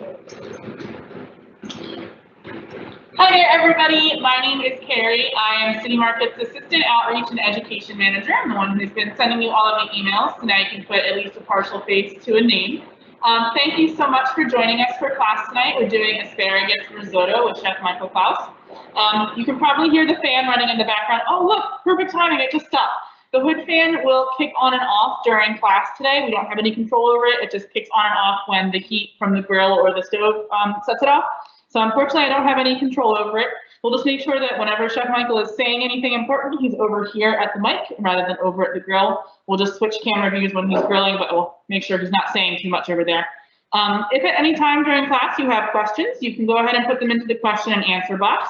Hi there, everybody. My name is Carrie. I am City Market's Assistant Outreach and Education Manager. I'm the one who's been sending you all of the emails, so now you can put at least a partial face to a name. Thank you so much for joining us for class tonight. We're doing asparagus risotto with Chef Michael Klaus. You can probably hear the fan running in the background. Oh, look, perfect timing, it just stopped. The hood fan will kick on and off during class today. We don't have any control over it. It just kicks on and off when the heat from the grill or the stove sets it off. So unfortunately, I don't have any control over it. We'll just make sure that whenever Chef Michael is saying anything important, he's over here at the mic rather than over at the grill. We'll just switch camera views when he's grilling, but we'll make sure he's not saying too much over there. If at any time during class you have questions, you can go ahead and put them into the question and answer box.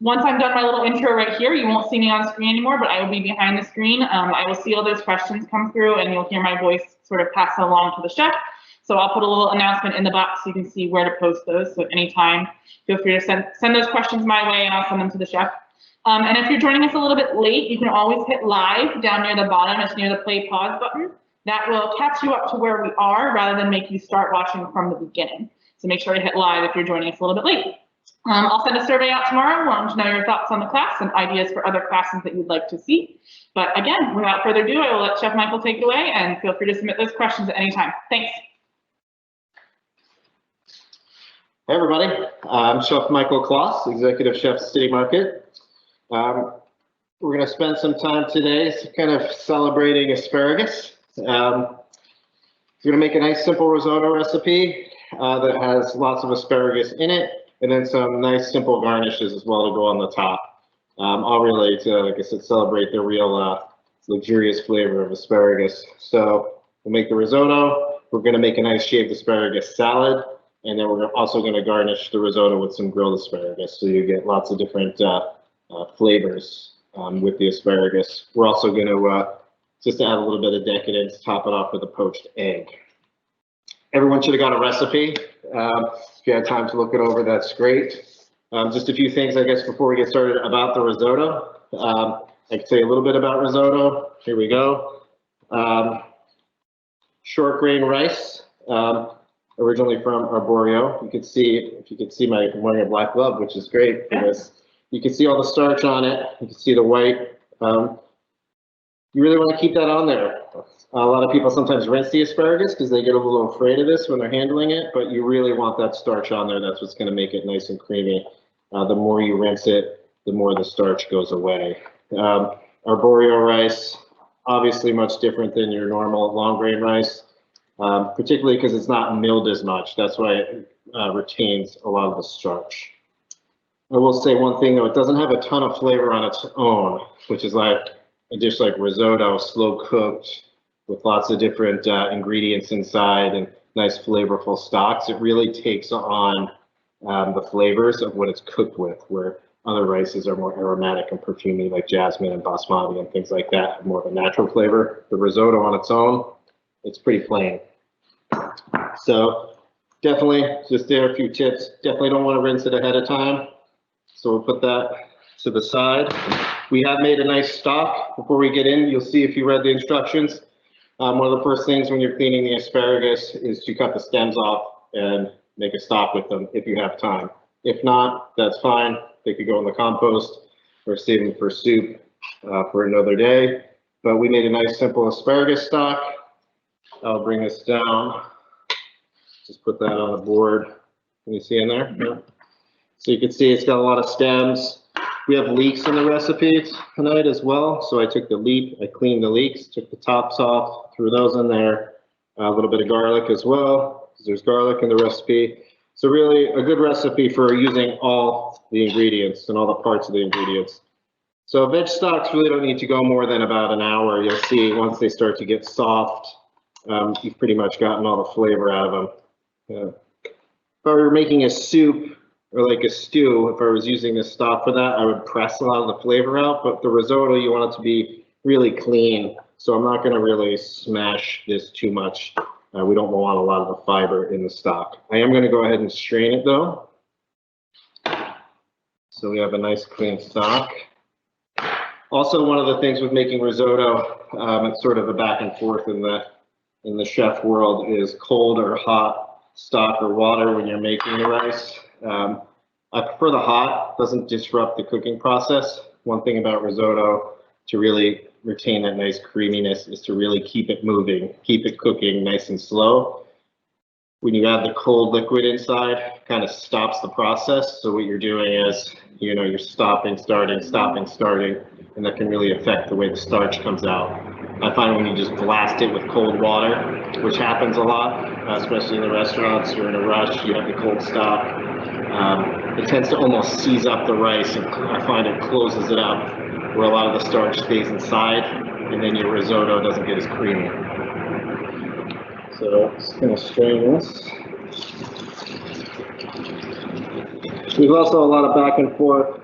Once I'm done my little intro right here, you won't see me on screen anymore, but I will be behind the screen. I will see all those questions come through and you'll hear my voice sort of pass along to the chef. So I'll put a little announcement in the box so you can see where to post those. So at any time, feel free to send those questions my way and I'll send them to the chef. And if you're joining us a little bit late, you can always hit live down near the bottom. It's near the play pause button. That will catch you up to where we are rather than make you start watching from the beginning. So make sure to hit live if you're joining us a little bit late. I'll send a survey out tomorrow. I want to know your thoughts on the class and ideas for other classes that you'd like to see. But again, without further ado, I will let Chef Michael take it away and feel free to submit those questions at any time. Thanks. Hey everybody, I'm Chef Michael Klaus, Executive Chef City Market. We're going to spend some time today kind of celebrating asparagus. We're going to make a nice simple risotto recipe that has lots of asparagus in it, and then some nice simple garnishes as well to go on the top. All really to, like I said, celebrate the real luxurious flavor of asparagus. So we'll make the risotto. We're going to make a nice shaved asparagus salad. And then we're also going to garnish the risotto with some grilled asparagus, so you get lots of different flavors with the asparagus. We're also going to, just to add a little bit of decadence, top it off with a poached egg. Everyone should have got a recipe. If you had time to look it over, that's great. Just a few things, I guess, before we get started about the risotto. I can tell you a little bit about risotto. Here we go. Short grain rice. Originally from Arborio. You could see, if you could see I'm wearing a black glove, which is great for this. You can see all the starch on it. You can see the white. You really want to keep that on there. A lot of people sometimes rinse the asparagus because they get a little afraid of this when they're handling it, but you really want that starch on there. That's what's going to make it nice and creamy. The more you rinse it, the more the starch goes away. Arborio rice, obviously much different than your normal long grain rice. Particularly because it's not milled as much. That's why it retains a lot of the starch. I will say one thing though, it doesn't have a ton of flavor on its own, which is like a dish like risotto, slow cooked with lots of different ingredients inside and nice flavorful stocks. It really takes on the flavors of what it's cooked with, where other rices are more aromatic and perfumey like jasmine and basmati and things like that, have more of a natural flavor. The risotto on its own, it's pretty plain. So definitely, just there are a few tips. Definitely don't want to rinse it ahead of time. So we'll put that to the side. We have made a nice stock. Before we get in, you'll see if you read the instructions. One of the first things when you're cleaning the asparagus is to cut the stems off and make a stock with them if you have time. If not, that's fine. They could go in the compost or save them for soup for another day. But we made a nice simple asparagus stock. I'll bring this down. Just put that on the board. Can you see in there? Yeah. So you can see it's got a lot of stems. We have leeks in the recipe tonight as well. So I took the leek, I cleaned the leeks, took the tops off, threw those in there. A little bit of garlic as well, because there's garlic in the recipe. So really a good recipe for using all the ingredients and all the parts of the ingredients. So veg stocks really don't need to go more than about an hour. You'll see once they start to get soft, you've pretty much gotten all the flavor out of them. If I were making a soup or like a stew, if I was using this stock for that, I would press a lot of the flavor out, but the risotto, you want it to be really clean. So I'm not gonna really smash this too much. We don't want a lot of the fiber in the stock. I am gonna go ahead and strain it though. So we have a nice clean stock. Also, one of the things with making risotto, it's sort of a back and forth in the chef world, is cold or hot. stock or water when you're making the rice. I prefer the hot, doesn't disrupt the cooking process. One thing about risotto to really retain that nice creaminess is to really keep it moving, keep it cooking nice and slow. When you add the cold liquid inside, kind of stops the process. So what you're doing is, you know, you're stopping, starting, and that can really affect the way the starch comes out. I find when you just blast it with cold water, which happens a lot, especially in the restaurants, you're in a rush, you have the cold stock, it tends to almost seize up the rice, and I find it closes it up, where a lot of the starch stays inside, and then your risotto doesn't get as creamy. So just gonna strain this. There's also a lot of back and forth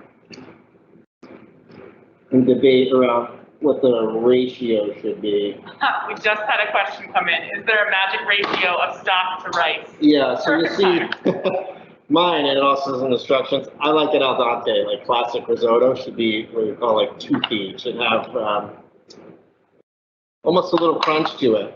and debate around what the ratio should be. We just had a question come in. Is there a magic ratio of stock to rice? Yeah, so you see mine, and it also has instructions. I like it al dente, like classic risotto should be what we call like toothy. It should have almost a little crunch to it.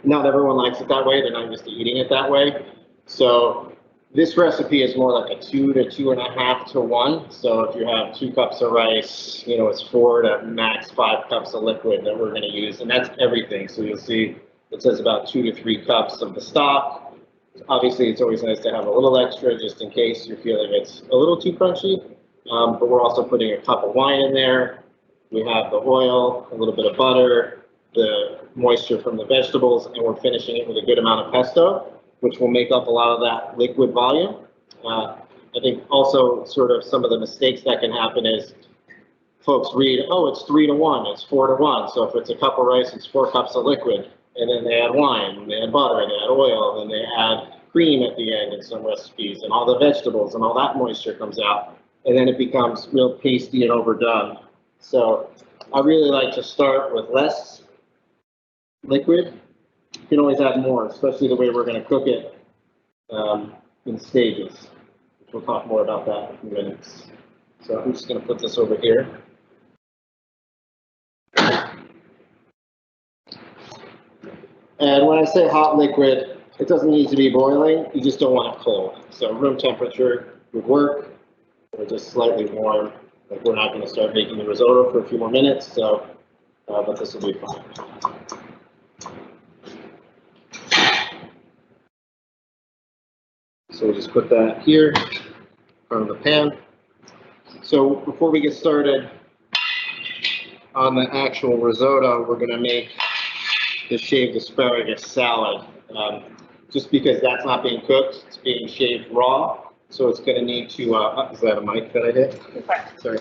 Not everyone likes it that way. They're not used to eating it that way. So this recipe is more like a 2 to 2.5 to 1. So if you have 2 cups of rice, you know, it's 4 to max 5 cups of liquid that we're going to use. And that's everything. So you'll see it says about 2 to 3 cups of the stock. Obviously, it's always nice to have a little extra just in case you're feeling it's a little too crunchy. But we're also putting a cup of wine in there. We have the oil, a little bit of butter, the moisture from the vegetables, and we're finishing it with a good amount of pesto, which will make up a lot of that liquid volume. I think also sort of some of the mistakes that can happen is folks read, oh, it's 3 to 1, it's 4 to 1. So if it's a cup of rice, it's 4 cups of liquid, and then they add wine, and they add butter, and they add oil, and they add cream at the end in some recipes, and all the vegetables, and all that moisture comes out, and then it becomes real pasty and overdone. So I really like to start with less liquid. You can always add more, especially the way we're going to cook it in stages. We'll talk more about that in a few minutes. So I'm just going to put this over here. And when I say hot liquid, it doesn't need to be boiling. You just don't want it cold. So room temperature would work, or just slightly warm. Like we're not going to start making the risotto for a few more minutes, so but this will be fine. So we'll just put that here in front of the pan. So before we get started on the actual risotto, we're going to make the shaved asparagus salad. Just because that's not being cooked, it's being shaved raw. So it's going to need to, is that a mic that I hit? Okay. Sorry.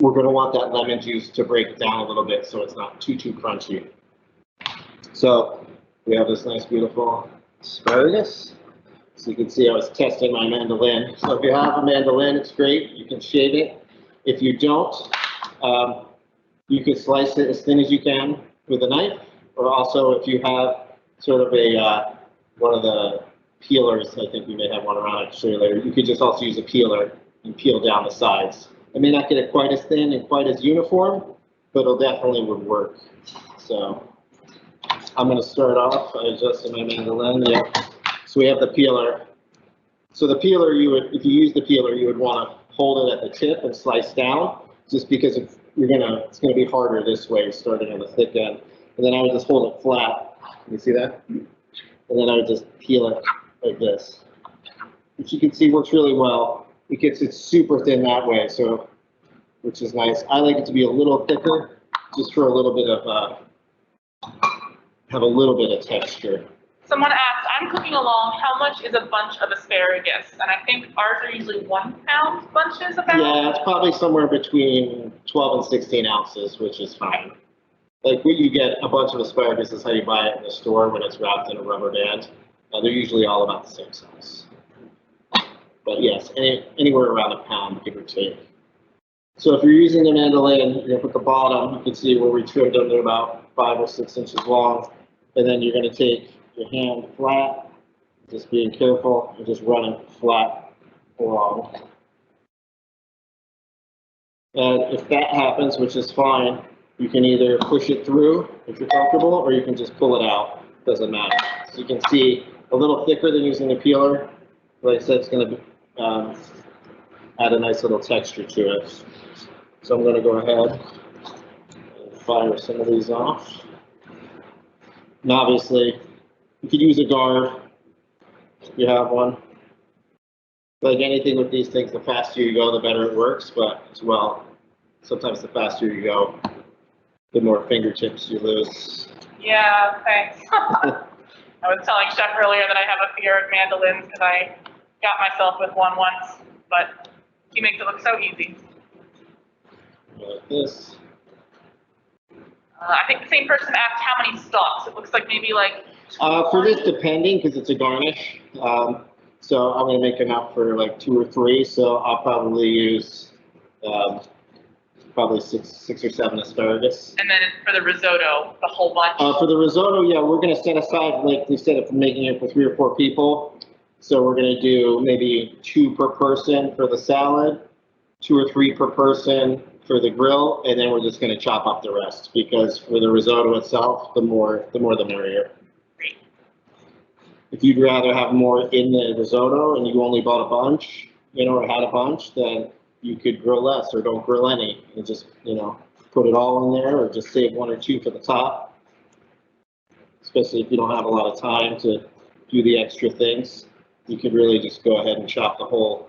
We're going to want that lemon juice to break it down a little bit so it's not too crunchy. So we have this nice, beautiful asparagus. So you can see I was testing my mandolin. So if you have a mandolin, it's great. You can shave it. If you don't, you can slice it as thin as you can with a knife. Or also if you have sort of a, one of the peelers, I think we may have one around, I can show you later. You could just also use a peeler and peel down the sides. I may not get it quite as thin and quite as uniform, but it'll definitely would work. So I'm going to start off. I adjusted my mandolin. Yep. So we have the peeler. So the peeler, you would, if you use the peeler, you would want to hold it at the tip and slice down, just because if you're it's gonna be harder this way, starting on the thick end. And then I would just hold it flat. You see that? And then I would just peel it like this, which you can see works really well. It gets it super thin that way, so which is nice. I like it to be a little thicker, just for a little bit of have a little bit of texture. Someone asked, I'm cooking along, how much is a bunch of asparagus? And I think ours are usually 1 pound bunches about. Yeah, it's probably somewhere between 12 and 16 ounces, which is fine. Like when you get a bunch of asparagus is how you buy it in the store when it's wrapped in a rubber band. They're usually all about the same size. But yes, anywhere around a pound, give or take. So if you're using a mandolin, you're gonna put the bottom, you can see where we trimmed them, they're about 5 or 6 inches long. And then you're gonna take your hand flat, just being careful, and just run it flat along. And if that happens, which is fine, you can either push it through if you're comfortable, or you can just pull it out. doesn't matter. So you can see a little thicker than using the peeler. Like I said, it's going to add a nice little texture to it. So I'm going to go ahead and fire some of these off. And obviously, you could use a guard if you have one. Like anything with these things, the faster you go, the better it works. But as well, sometimes the faster you go, the more fingertips you lose. Yeah, thanks. I was telling Chef earlier that I have a fear of mandolins because I got myself with one once, but he makes it look so easy. Like this. I think the same person asked how many stalks. It looks like maybe like. For this, depending, because it's a garnish. So I'm going to make enough for like 2 or 3. So I'll probably use probably six or 7 asparagus. And then for the risotto, the whole bunch. For the risotto, yeah, we're going to set aside, like we said, if we're making it for 3 or 4 people. So we're going to do maybe 2 per person for the salad, 2 or 3 per person for the grill, and then we're just going to chop up the rest, because for the risotto itself, the more the merrier. Great. If you'd rather have more in the risotto and you only bought a bunch, or had a bunch, then you could grill less or don't grill any and just, put it all in there, or just save 1 or 2 for the top. Especially if you don't have a lot of time to do the extra things, you could really just go ahead and chop the whole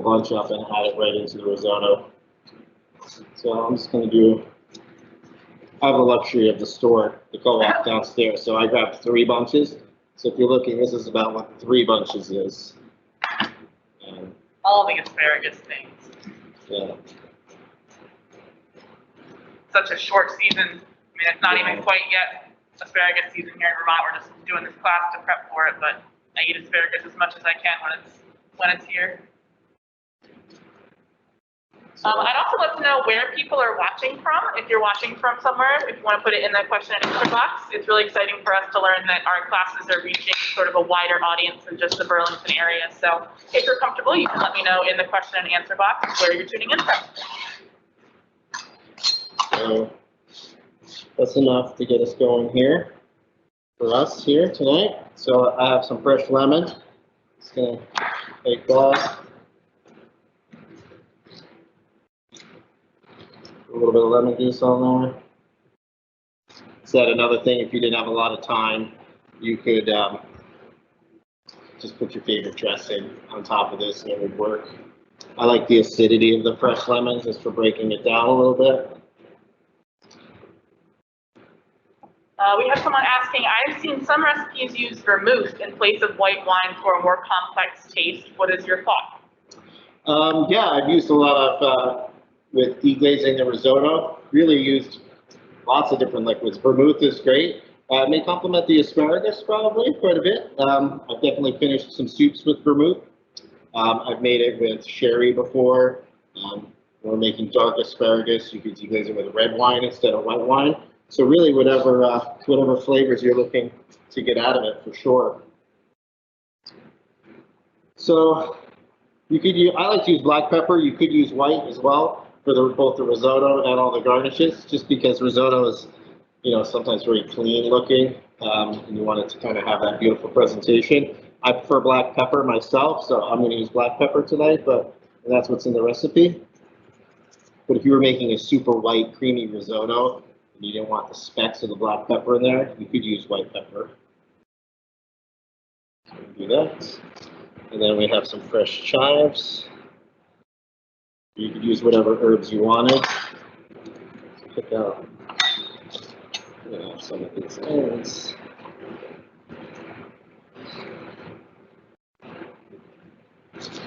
bunch up and add it right into the risotto. So I'm just going to do, I have the luxury of the store, the co-op downstairs, so I grabbed 3 bunches. So if you're looking, this is about what 3 bunches is. And, all the asparagus things. yeah. Such a short season. I mean, it's not even quite yet asparagus season here in Vermont. We're just doing this class to prep for it, but I eat asparagus as much as I can when it's here. I'd also love to know where people are watching from. If you're watching from somewhere, if you want to put it in the question and answer box. It's really exciting for us to learn that our classes are reaching sort of a wider audience than just the Burlington area. So if you're comfortable, you can let me know in the question and answer box where you're tuning in from. So that's enough to get us going here for us here tonight. So I have some fresh lemon. Just gonna take that. A little bit of lemon juice on there. Is that another thing? If you didn't have a lot of time, you could just put your favorite dressing on top of this and it would work. I like the acidity of the fresh lemon just for breaking it down a little bit. We have someone asking, I've seen some recipes use vermouth in place of white wine for a more complex taste. What is your thought? Yeah, I've used a lot of, with deglazing the risotto, really used lots of different liquids. Vermouth is great. It may complement the asparagus probably quite a bit. I've definitely finished some soups with vermouth. I've made it with sherry before. We're making dark asparagus. You could deglaze it with red wine instead of white wine. So really whatever flavors you're looking to get out of it, for sure. So you could use, I like to use black pepper. You could use white as well for both the risotto and all the garnishes, just because risotto is, sometimes very clean looking, and you want it to kind of have that beautiful presentation. I prefer black pepper myself, so I'm going to use black pepper tonight, but that's what's in the recipe. But if you were making a super white, creamy risotto, and you didn't want the specks of the black pepper in there, you could use white pepper. So do that. And then we have some fresh chives. You could use whatever herbs you wanted. Pick out some of these ends.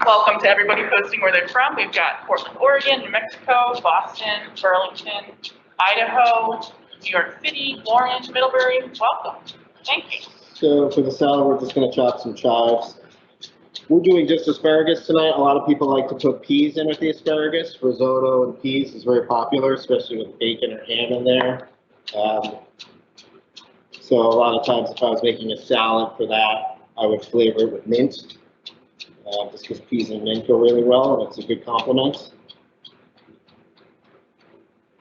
Welcome to everybody posting where they're from. We've got Portland, Oregon, New Mexico, Boston, Burlington, Idaho, New York City, Warren, Middlebury. Welcome. Thank you. So for the salad, we're just going to chop some chives. We're doing just asparagus tonight. A lot of people like to put peas in with the asparagus. Risotto and peas is very popular, especially with bacon or ham in there. So a lot of times if I was making a salad for that, I would flavor it with mint. Just because peas and mint go really well, and it's a good complement.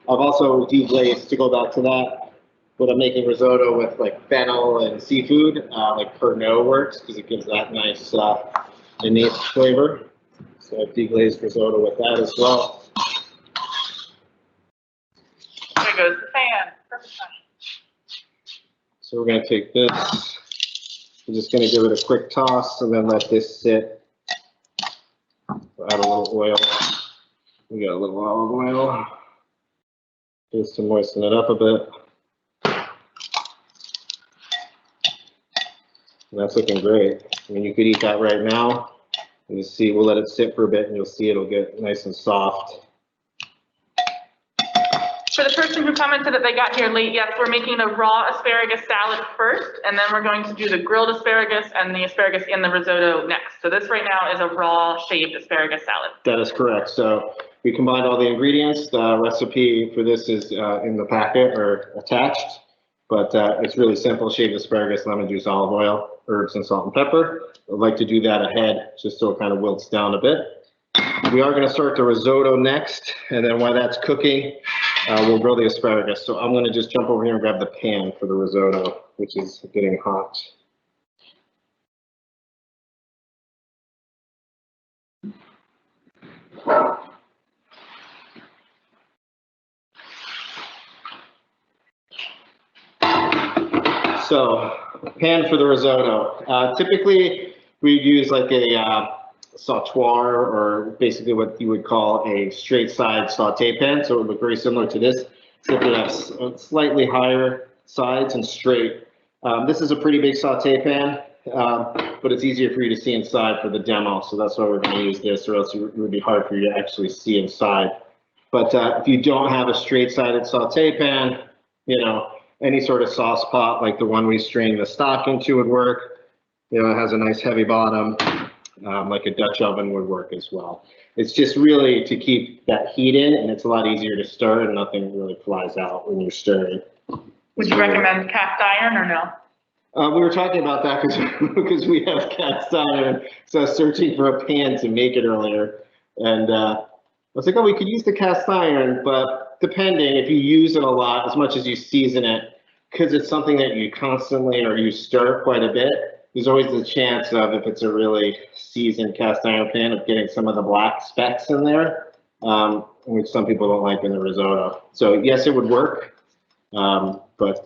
I've also deglazed, to go back to that, when I'm making risotto with like fennel and seafood, like Pernod works because it gives that nice innate flavor. So I've deglazed risotto with that as well. There goes the pan. Perfect time. So we're going to take this. I'm just going to give it a quick toss and then let this sit. Add a little oil. We got a little olive oil. Just to moisten it up a bit. And that's looking great. I mean, you could eat that right now. And you see, we'll let it sit for a bit and you'll see it'll get nice and soft. For the person who commented that they got here late, yes, we're making a raw asparagus salad first, and then we're going to do the grilled asparagus and the asparagus in the risotto next. So this right now is a raw shaved asparagus salad. That is correct. So we combined all the ingredients. The recipe for this is in the packet or attached, but it's really simple: shaved asparagus, lemon juice, olive oil, herbs, and salt and pepper. I'd like to do that ahead just so it kind of wilts down a bit. We are going to start the risotto next, and then while that's cooking, we'll grill the asparagus. So I'm going to just jump over here and grab the pan for the risotto, which is getting hot. So, pan for the risotto. Typically, we'd use like a sautoir, or basically what you would call a straight side saute pan. So it would look very similar to this, except it has slightly higher sides and straight. This is a pretty big saute pan, but it's easier for you to see inside for the demo. So that's why we're going to use this, or else it would be hard for you to actually see inside. But if you don't have a straight sided saute pan, you know, any sort of sauce pot like the one we strain the stock into would work. You know, it has a nice heavy bottom. Like a Dutch oven would work as well. It's just really to keep that heat in, and it's a lot easier to stir, and nothing really flies out when you're stirring. Would you recommend cast iron or no? We were talking about that because we have cast iron, so I was searching for a pan to make it earlier, and I was like, oh, we could use the cast iron, but depending, if you use it a lot, as much as you season it, because it's something that you constantly or you stir quite a bit, there's always the chance of, if it's a really seasoned cast iron pan, of getting some of the black specks in there, which some people don't like in the risotto. So yes, it would work, but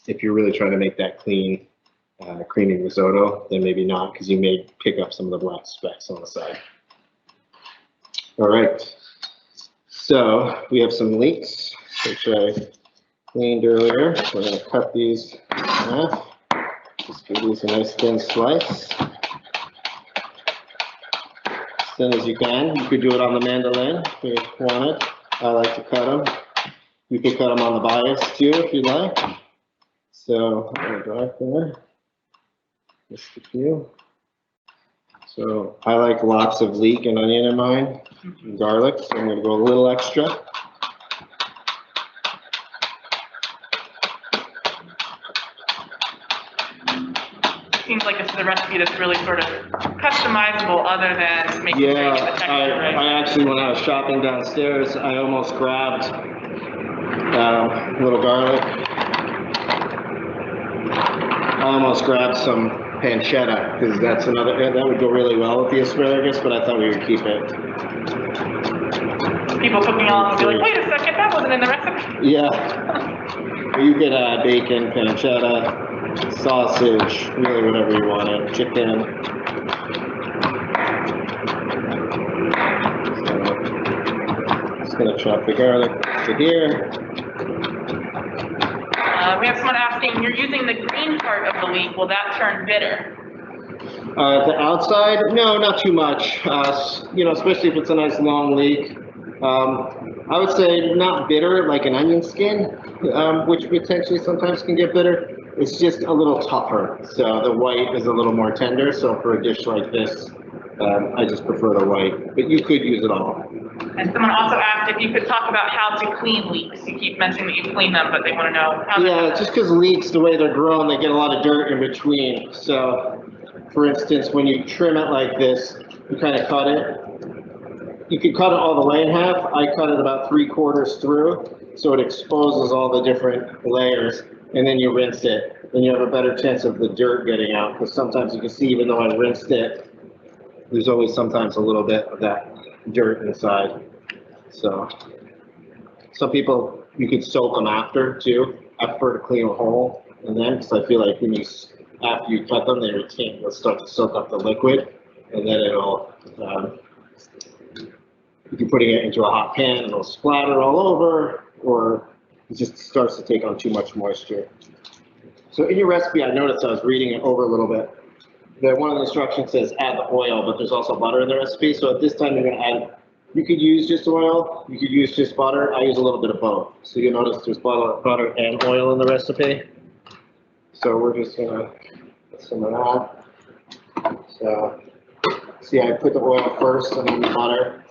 if you're really trying to make that clean, creamy risotto, then maybe not, because you may pick up some of the black specks on the side. All right, so we have some leeks, which I cleaned earlier. We're going to cut these in half. Just give these a nice thin slice. As thin as you can. You could do it on the mandolin if you wanted. I like to cut them. You could cut them on the bias too if you like. So I'm going to drive there. Just a few. So I like lots of leek and onion in mine, and garlic, so I'm going to go a little extra. Seems like this is a recipe that's really sort of customizable, other than making sure you get the texture right. I actually, when I was shopping downstairs, I almost grabbed a little garlic. I almost grabbed some pancetta, because that's another, that would go really well with the asparagus, but I thought we would keep it. People cooking along will be like, wait a second, that wasn't in the recipe. Yeah. You could add bacon, pancetta, sausage, really whatever you wanted, chicken. So, just gonna chop the garlic to here. We have someone asking, you're using the green part of the leek, will that turn bitter? The outside, no, not too much. You know, especially if it's a nice long leek. I would say not bitter like an onion skin, which potentially sometimes can get bitter. It's just a little tougher, so the white is a little more tender. So for a dish like this, I just prefer the white, but you could use it all. And someone also asked if you could talk about how to clean leeks. You keep mentioning that you clean them, but they want to know how. Yeah, just because leeks, the way they're grown, they get a lot of dirt in between. So, for instance, when you trim it like this, you kind of cut it. You could cut it all the way in half. I cut it about 3/4 through. so it exposes all the different layers, and then you rinse it. Then you have a better chance of the dirt getting out, because sometimes you can see, even though I rinsed it, there's always sometimes a little bit of that dirt inside. So some people, you could soak them after too. I prefer to clean a hole and then, because I feel like when you, after you cut them, they retain, they'll start to soak up the liquid, and then it'll, if you're putting it into a hot pan, it'll splatter all over, or it just starts to take on too much moisture. So in your recipe, I noticed I was reading it over a little bit, that one of the instructions says add the oil, but there's also butter in the recipe. So at this time, you're going to add, you could use just oil, you could use just butter. I use a little bit of both. So you'll notice there's butter and oil in the recipe. So we're just going to put some of that. So see, I put the oil first and then the butter.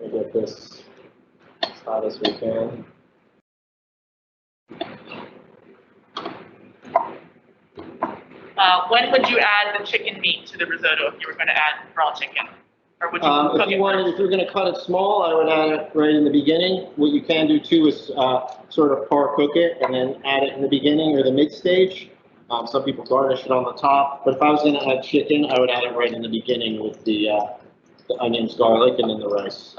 Let me get this as hot as we can. When would you add the chicken meat to the risotto if you were going to add raw chicken? Or would you cook if you're going to cut it small, I would add it right in the beginning. What you can do too is sort of par cook it and then add it in the beginning or the mid stage. Some people garnish it on the top, but if I was going to add chicken, I would add it right in the beginning with the onions, garlic, and then the rice.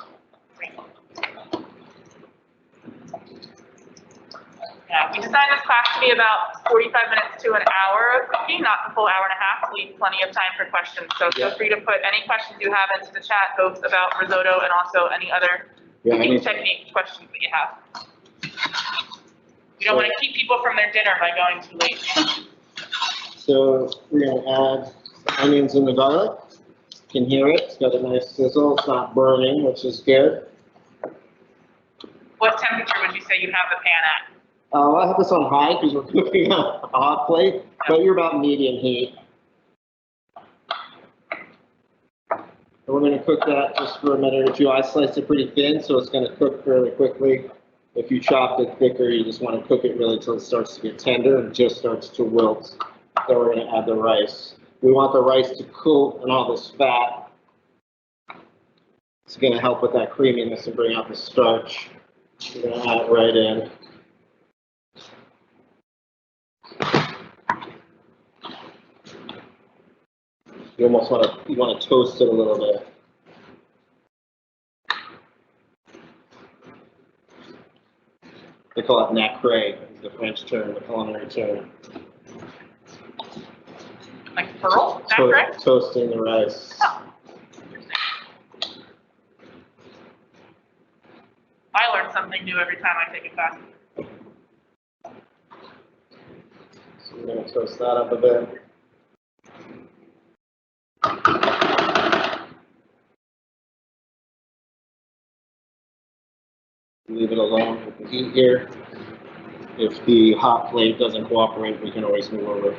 Yeah, we designed this class to be about 45 minutes to an hour of cooking, not the full hour and a half. We leave plenty of time for questions. So feel free to put any questions you have into the chat, both about risotto and also any other cooking technique questions that you have. We don't want to keep people from their dinner by going too late. So we're going to add onions and the garlic. You can hear it. It's got a nice sizzle. It's not burning, which is good. What temperature would you say you have the pan at? I have this on high because we're cooking on a hot plate, but you're about medium heat. And we're going to cook that just for a minute or two. I sliced it pretty thin, so it's going to cook fairly quickly. If you chopped it thicker, you just want to cook it really until it starts to get tender and just starts to wilt. Then we're going to add the rice. We want the rice to cool in all this fat. It's going to help with that creaminess and bring out the starch. We're going to add it right in. You almost want to toast it a little bit. They call it nacre, the French term, the culinary term. Like pearl? Nacre? Toasting the rice. Oh, interesting. I learn something new every time I take a class. So we're going to toast that up a bit. Leave it alone with the heat here. If the hot plate doesn't cooperate, we can always move over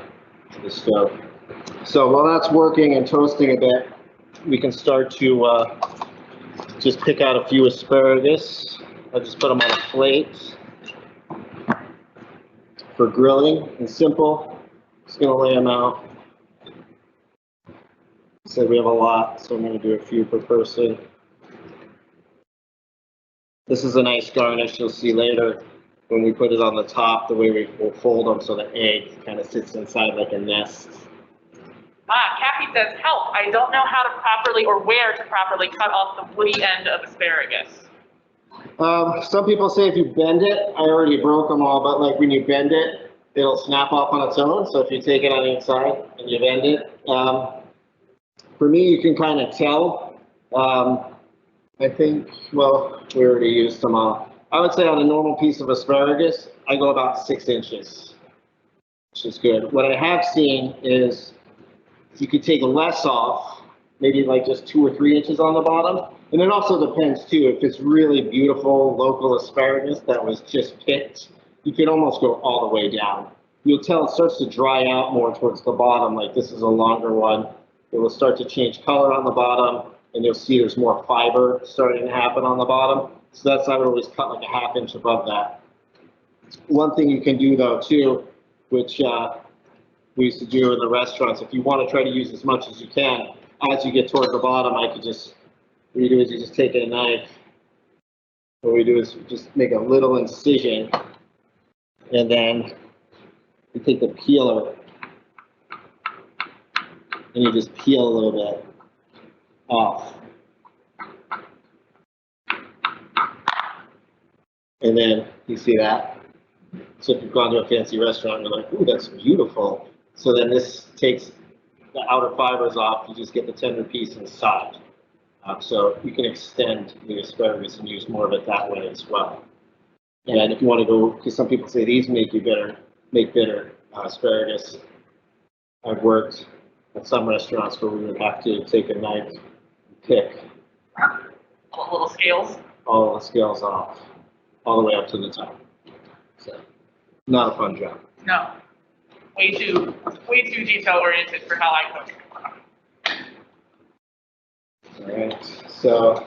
to the stove. So while that's working and toasting a bit, we can start to just pick out a few asparagus. I just put them on a plate for grilling and simple. Just gonna lay them out. So we have a lot, so I'm gonna do a few per person. This is a nice garnish you'll see later when we put it on the top, the way we will fold them so the egg kind of sits inside like a nest. Kathy says, help, I don't know how to properly or where to properly cut off the woody end of asparagus. Some people say if you bend it, I already broke them all, but like when you bend it, it'll snap off on its own. So if you take it on the inside and you bend it, for me, you can kind of tell. I think, well, we already used them all. I would say on a normal piece of asparagus, I go about 6 inches, which is good. What I have seen is you could take less off, maybe like just 2 or 3 inches on the bottom. And it also depends too, if it's really beautiful local asparagus that was just picked, you could almost go all the way down. You'll tell it starts to dry out more towards the bottom, like this is a longer one. It will start to change color on the bottom, and you'll see there's more fiber starting to happen on the bottom. So that's, I would always cut like a ½ inch above that. One thing you can do though too, which we used to do in the restaurants, if you want to try to use as much as you can, as you get toward the bottom, I could just, what you do is you just take a knife what we do is just make a little incision, and then you take the peeler and you just peel a little bit off. And then you see that. So if you've gone to a fancy restaurant, you're like, ooh, that's beautiful. So then this takes the outer fibers off, you just get the tender piece inside. So you can extend the asparagus and use more of it that way as well. And if you want to go, because some people say these make bitter asparagus. I've worked at some restaurants where we would have to take a knife and pick all the little scales. All the scales off, all the way up to the top. So, not a fun job. No, way too detail oriented for how I cook. All right, so.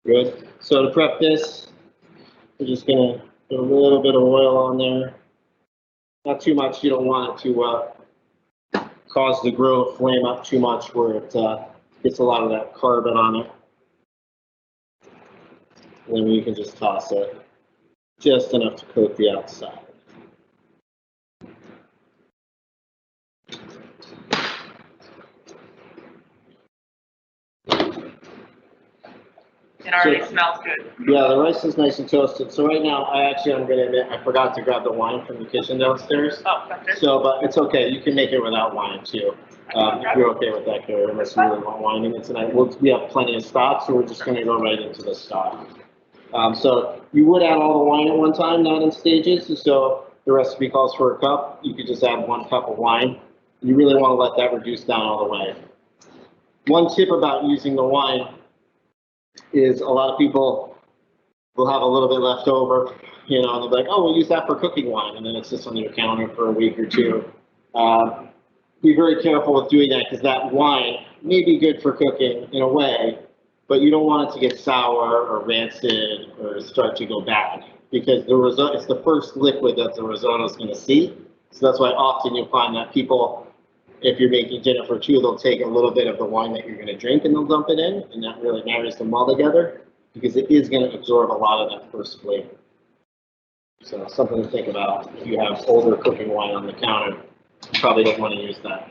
Good. So to prep this, we're just gonna put a little bit of oil on there. Not too much. You don't want it to cause the grill to flame up too much where it gets a lot of that carbon on it. And then you can just toss it just enough to coat the outside. It already smells good. Yeah, the rice is nice and toasted. So right now, I'm gonna admit, I forgot to grab the wine from the kitchen downstairs. Oh, gotcha. So, but it's okay. You can make it without wine too. If you're okay with that, Carrie, unless you really want wine in it tonight. We have plenty of stock, so we're just gonna go right into the stock. So you would add all the wine at one time, not in stages. So the recipe calls for a cup. You could just add 1 cup of wine. You really want to let that reduce down all the way. One tip about using the wine is a lot of people will have a little bit left over, you know, and they'll be like, oh, we'll use that for cooking wine, and then it sits on your counter for a week or two. Be very careful with doing that because that wine may be good for cooking in a way, but you don't want it to get sour or rancid or start to go bad because the risotto, it's the first liquid that the risotto is going to see. So that's why often you'll find that people, if you're making dinner for two, they'll take a little bit of the wine that you're going to drink and they'll dump it in, and that really marries them all together because it is going to absorb a lot of that first flavor. So something to think about if you have older cooking wine on the counter, you probably don't want to use that.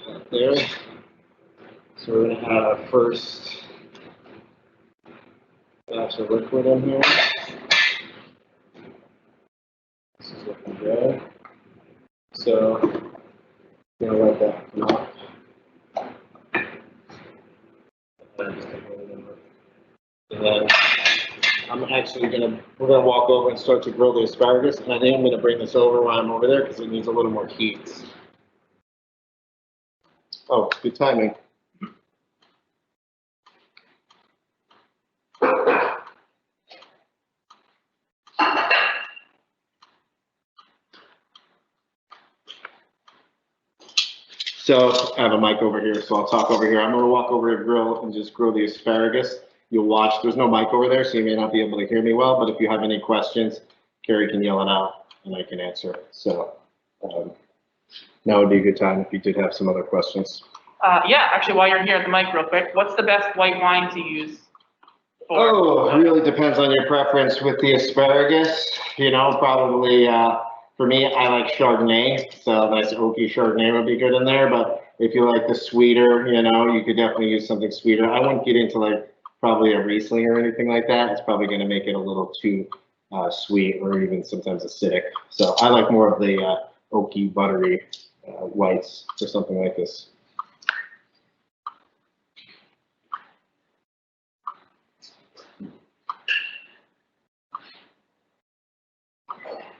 Right there. So we're going to add our first batch of liquid in here. This is looking good. So I'm going to let that come off. And then we're going to walk over and start to grill the asparagus. And I think I'm going to bring this over while I'm over there because it needs a little more heat. Oh, good timing. So I have a mic over here, so I'll talk over here. I'm going to walk over to the grill and just grill the asparagus. You'll watch. There's no mic over there, so you may not be able to hear me well, but if you have any questions, Carrie can yell it out and I can answer. So now would be a good time if you did have some other questions. Yeah, actually, while you're here at the mic real quick, what's the best white wine to use? Oh, it really depends on your preference with the asparagus. You know, probably for me, I like Chardonnay, so nice oaky Chardonnay would be good in there. But if you like the sweeter, you know, you could definitely use something sweeter. I wouldn't get into like probably a Riesling or anything like that. It's probably going to make it a little too sweet or even sometimes acidic. So I like more of the oaky, buttery whites or something like this.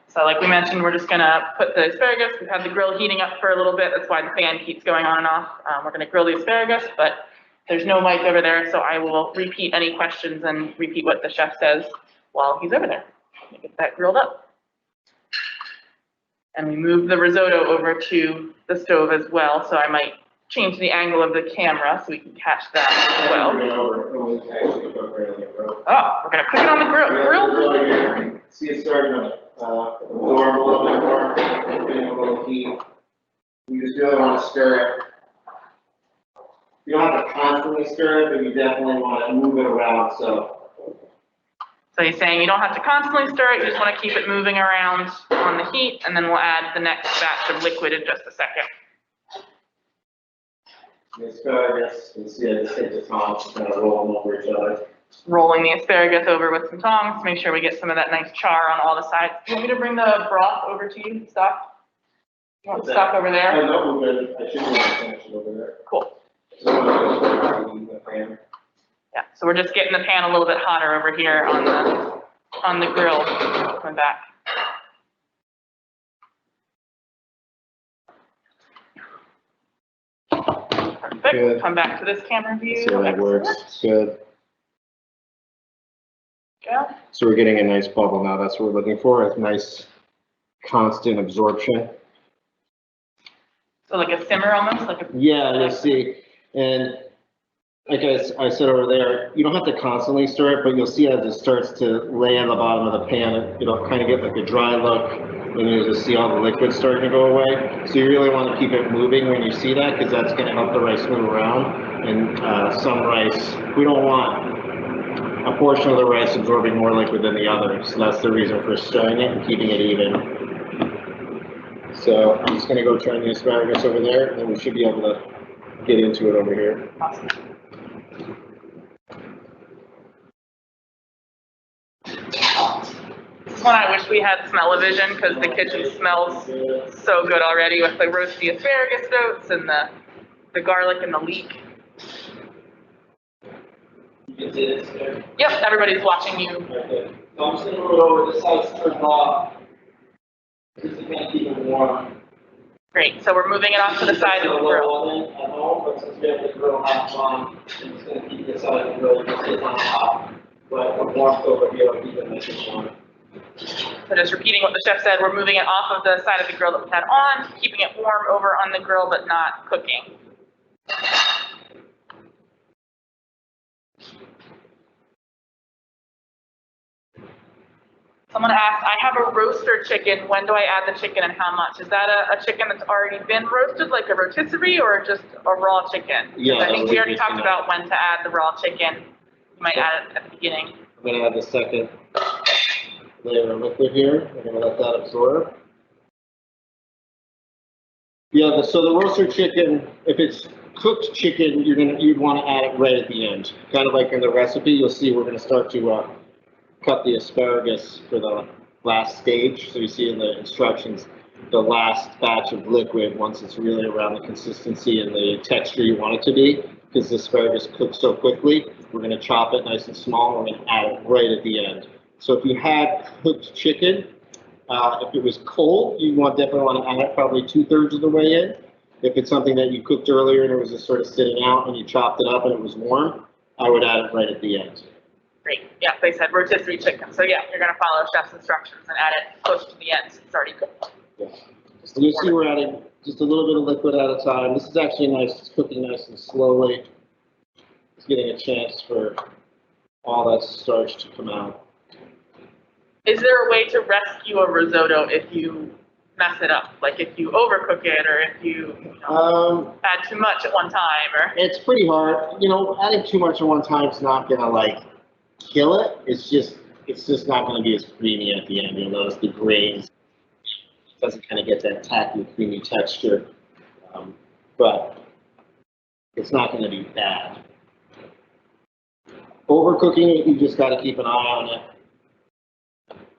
So like we mentioned, we're just gonna put the asparagus. We've had the grill heating up for a little bit. That's why the fan keeps going on and off. We're gonna grill the asparagus, but there's no mic over there, so I will repeat any questions and repeat what the chef says while he's over there. Get that grilled up. And we move the risotto over to the stove as well, so I might change the angle of the camera so we can catch that as well. Oh, we're gonna cook it on the grill. See it starting to warm a little bit more, getting a little heat. You just really want to stir it. You don't have to constantly stir it, but you definitely want to move it around. So he's saying you don't have to constantly stir it, you just want to keep it moving around on the heat, and then we'll add the next batch of liquid in just a second. The asparagus, you can see I just take the tongs, kind of roll them over each other. Rolling the asparagus over with some tongs to make sure we get some of that nice char on all the sides. Do you want me to bring the broth over to you, stock? You want the stock over there? No, we're good. I should be able to finish it over there. Cool. Yeah, so we're just getting the pan a little bit hotter over here on the grill. Coming back. Perfect. Good. Come back to this camera view. See how that works. Good. Go. So we're getting a nice bubble now. That's what we're looking for. A nice constant absorption. So like a simmer almost, like a. Yeah, you'll see. And like I said over there, you don't have to constantly stir it, but you'll see as it starts to lay on the bottom of the pan, it'll kind of get like a dry look, and you'll just see all the liquid starting to go away. So you really want to keep it moving when you see that, because that's going to help the rice move around. And some rice, we don't want a portion of the rice absorbing more liquid than the other. So that's the reason for stirring it and keeping it even. So I'm just going to go turn the asparagus over there, and then we should be able to get into it over here. Awesome. This one I wish we had smell-o-vision, because the kitchen smells so good already with the roasty asparagus notes and the garlic and the leek. You can see this there. Yep, everybody's watching you. Okay. So I'm just gonna move it over the sides turned off. Just to kind of keep it warm. Great, so we're moving it off to the side of the grill. At home, but since we have the grill half on, I'm just gonna keep the side of the grill just sit on top. But the warmth over here will keep it nice and warm. So just repeating what the chef said, we're moving it off of the side of the grill that we had on, keeping it warm over on the grill, but not cooking. Someone asked, I have a roaster chicken. When do I add the chicken and how much? Is that a chicken that's already been roasted, like a rotisserie, or just a raw chicken? Yeah, I think we already talked about when to add the raw chicken. You might add it at the beginning. I'm going to add the second layer of liquid here. I'm going to let that absorb. Yeah, so the roaster chicken, if it's cooked chicken, you'd want to add it right at the end. Kind of like in the recipe, you'll see we're going to start to cut the asparagus for the last stage. So you see in the instructions, the last batch of liquid, once it's really around the consistency and the texture you want it to be, because the asparagus cooks so quickly, we're going to chop it nice and small, and we're going to add it right at the end. So if you had cooked chicken, if it was cold, you definitely want to add it probably 2/3 of the way in. If it's something that you cooked earlier and it was just sort of sitting out and you chopped it up and it was warm, I would add it right at the end. Great. Yeah, they said rotisserie chicken. So yeah, you're going to follow chef's instructions and add it close to the end. It's already cooked. Yeah. So you see we're adding just a little bit of liquid at a time. This is actually nice. It's cooking nice and slowly. It's getting a chance for all that starch to come out. Is there a way to rescue a risotto if you mess it up? Like if you overcook it, or if you add too much at one time, or? It's pretty hard. Adding too much at one time is not going to kill it. It's just not going to be as creamy at the end. You'll notice the grains. It doesn't kind of get that tacky, creamy texture. But it's not going to be bad. Overcooking it, you just got to keep an eye on it.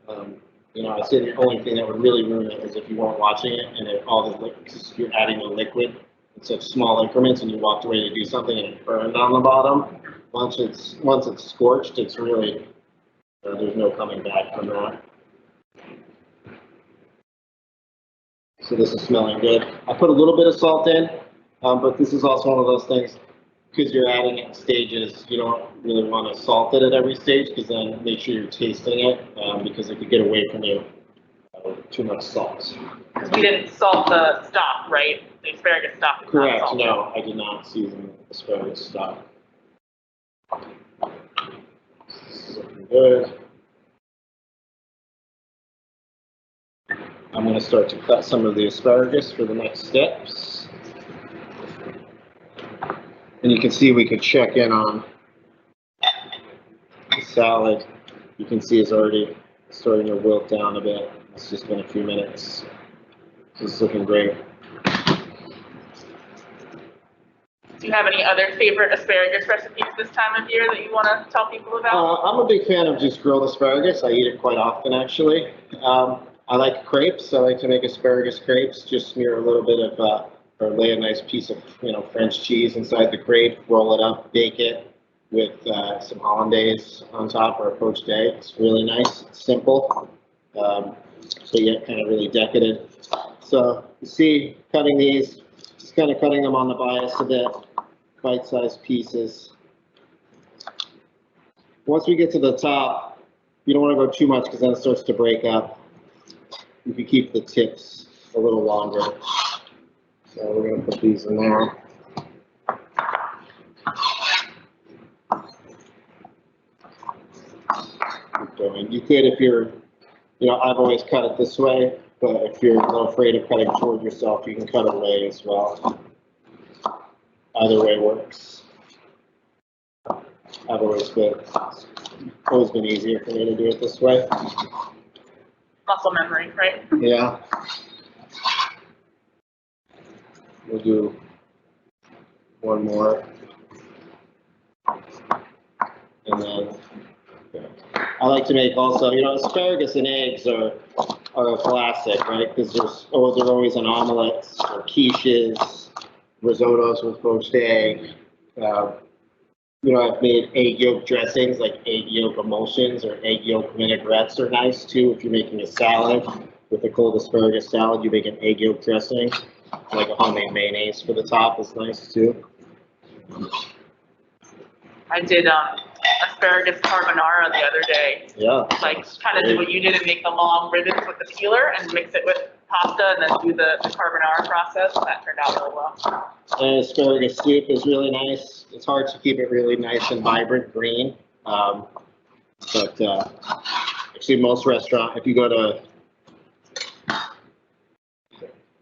I'd say the only thing that would really ruin it is if you weren't watching it and all the liquid, you're adding the liquid in such small increments and you walked away to do something and it burned on the bottom. Once it's scorched, it's really, there's no coming back from that. So this is smelling good. I put a little bit of salt in, but this is also one of those things, because you're adding it in stages, you don't really want to salt it at every stage, because then make sure you're tasting it, because it could get away from you with too much salt. Because we didn't salt the stock, right? the asparagus stock. Correct. No, I did not season asparagus stock. This is looking good. I'm going to start to cut some of the asparagus for the next steps. And you can see we could check in on the salad. You can see it's already starting to wilt down a bit. It's just been a few minutes. This is looking great. Do you have any other favorite asparagus recipes this time of year that you want to tell people about? I'm a big fan of just grilled asparagus. I eat it quite often, actually. I like crepes. I like to make asparagus crepes. Just smear a little bit of, or lay a nice piece of, French cheese inside the crepe, roll it up, bake it with some hollandaise on top or a poached egg. It's really nice. It's simple, but yet kind of really decadent. So you see, cutting these, just kind of cutting them on the bias a bit, bite-sized pieces. Once we get to the top, you don't want to go too much because then it starts to break up. You can keep the tips a little longer. So we're going to put these in there. Keep going. You could, if you're, I've always cut it this way, but if you're a little afraid of cutting toward yourself, you can cut it away as well. Either way works. I've always been easier for me to do it this way. Muscle memory, right? Yeah. We'll do one more. And then I like to make also, asparagus and eggs are a classic, right? Because they're always in omelets or quiches, risottos with poached egg. I've made egg yolk dressings, like egg yolk emulsions or egg yolk vinaigrettes are nice too. If you're making a salad with a cold asparagus salad, you make an egg yolk dressing, like a homemade mayonnaise for the top is nice too. I did asparagus carbonara the other day. Yeah. Like kind of do what you did and make the long ribbons with the peeler and mix it with pasta and then do the carbonara process. That turned out really well. And asparagus soup is really nice. It's hard to keep it really nice and vibrant green. But actually most restaurants, if you go to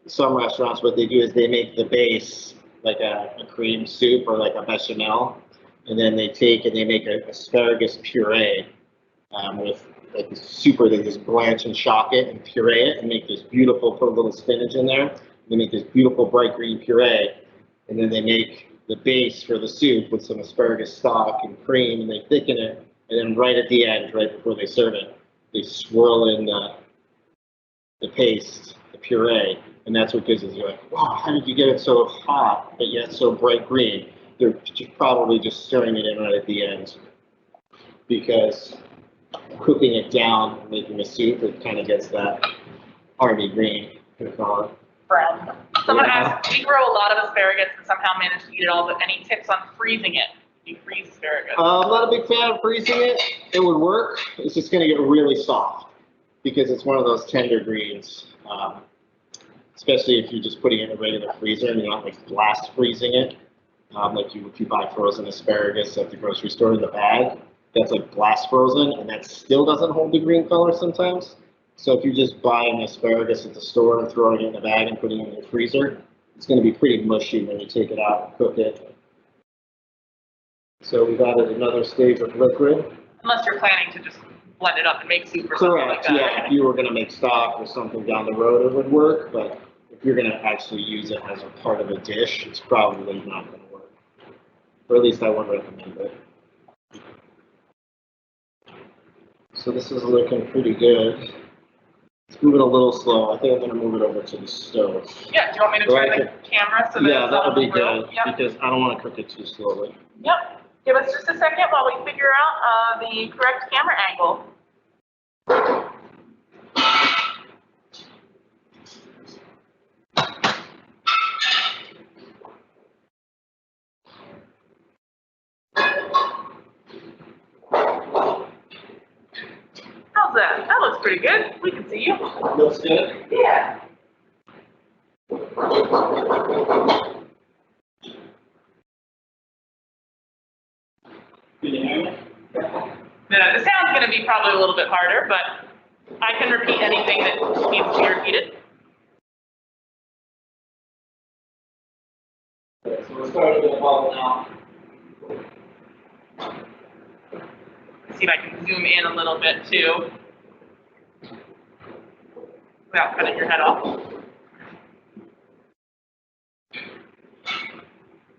some restaurants, what they do is they make the base like a cream soup or like a bechamel. And then they take and they make an asparagus puree with like they just blanch and shock it and puree it and make this beautiful, put a little spinach in there. They make this beautiful bright green puree. And then they make the base for the soup with some asparagus stock and cream and they thicken it. And then right at the end, right before they serve it, they swirl in the paste, the puree. And that's what gives it, you're like, wow, how did you get it so hot, but yet so bright green? They're probably just stirring it in right at the end because cooking it down, making a soup, it kind of gets that army green. Brown. Someone asked, we grow a lot of asparagus and somehow manage to eat it all, but any tips on freezing it? Do you freeze asparagus? I'm not a big fan of freezing it. It would work. It's just going to get really soft because it's one of those tender greens. Especially if you're just putting it in a regular freezer and you're not like blast freezing it. Like if you buy frozen asparagus at the grocery store in the bag, that's like blast frozen and that still doesn't hold the green color sometimes. So if you just buy an asparagus at the store and throwing it in the bag and putting it in your freezer, it's going to be pretty mushy when you take it out and cook it. So we've added another stage of liquid. Unless you're planning to just blend it up and make soup or something like that. Yeah. If you were going to make stock or something down the road, it would work. But if you're going to actually use it as a part of a dish, it's probably not going to work. Or at least I wouldn't recommend it. So this is looking pretty good. Let's move it a little slow. I think I'm going to move it over to the stove. Yeah, do you want me to turn the camera so that yeah, that would be good Yep. because I don't want to cook it too slowly. Yep. Give us just a second while we figure out the correct camera angle. How's that? That looks pretty good. We can see you. Looks good? Yeah. Can you hear me? The sound's going to be probably a little bit harder, but I can repeat anything that needs to be repeated. Okay, so we're starting to get a bubble now. See if I can zoom in a little bit too, without cutting your head off.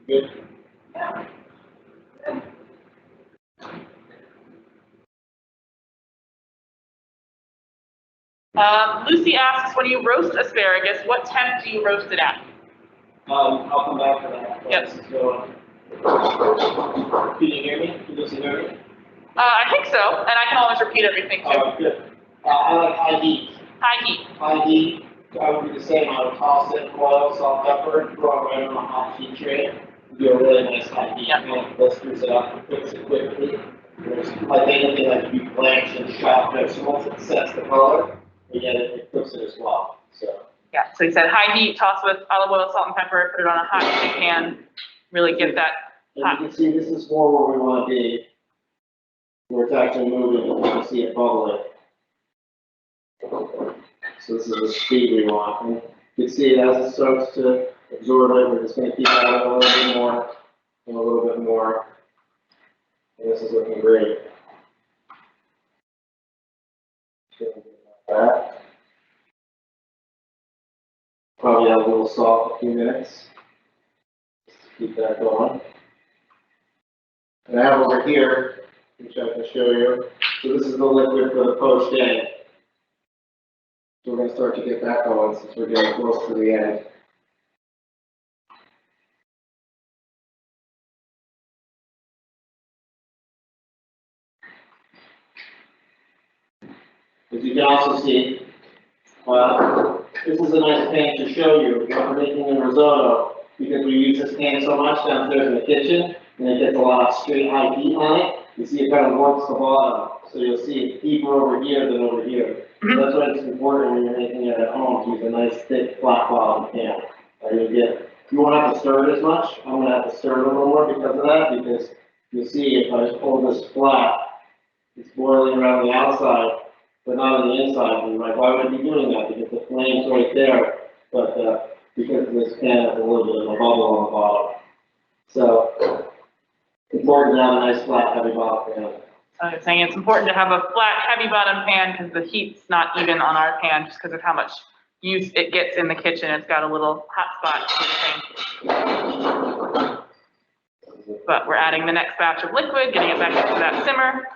Good. Lucy asks, when you roast asparagus, what temp do you roast it at? I'll come back to that. Yep. So, can you hear me? Can you hear me? I think so, and I can always repeat everything too. Good. I like high heat. High heat. High heat. I would do the same. I would toss it, oil, salt, pepper, throw it right on a hot heat tray. Do a really nice high heat. Yep. And blisters it up and cooks it quickly. There's like anything like you blanch and chop vegetables, it sets the color. Again, it cooks it as well. So. Yeah, so he said high heat, toss with olive oil, salt, and pepper, put it on a hot heat pan, really get that hot. And you can see this is more where we want to be, where it's actually moving, and you can see it bubbling. So this is the speed we want. And you can see it as it starts to absorb it, we're just going to keep at it a little bit more, and a little bit more. And this is looking great. Like that. Probably add a little salt a few minutes. Just to keep that going. And I have over here, which I can show you. So this is the liquid for the poached egg. So we're going to start to get that going since we're getting close to the end. As you can also see, this is a nice pan to show you what we're making in risotto, because we use this pan so much downstairs in the kitchen, and it gets a lot of straight high heat on it. You see it kind of warps the bottom, so you'll see it deeper over here than over here. So that's why it's important when you're making it at home to use a nice thick flat bottom pan. You won't have to stir it as much. I'm going to have to stir it a little more because of that, because you'll see if I just pull this flat, it's boiling around the outside, but not on the inside. And you're like, why would I be doing that? Because the flame's right there, but because this pan has a little bit of a bubble on the bottom. So it's important to have a nice flat, heavy bottom pan. I was saying it's important to have a flat, heavy bottom pan because the heat's not even on our pan just because of how much use it gets in the kitchen. It's got a little hot spot. But we're adding the next batch of liquid, getting it back into that simmer.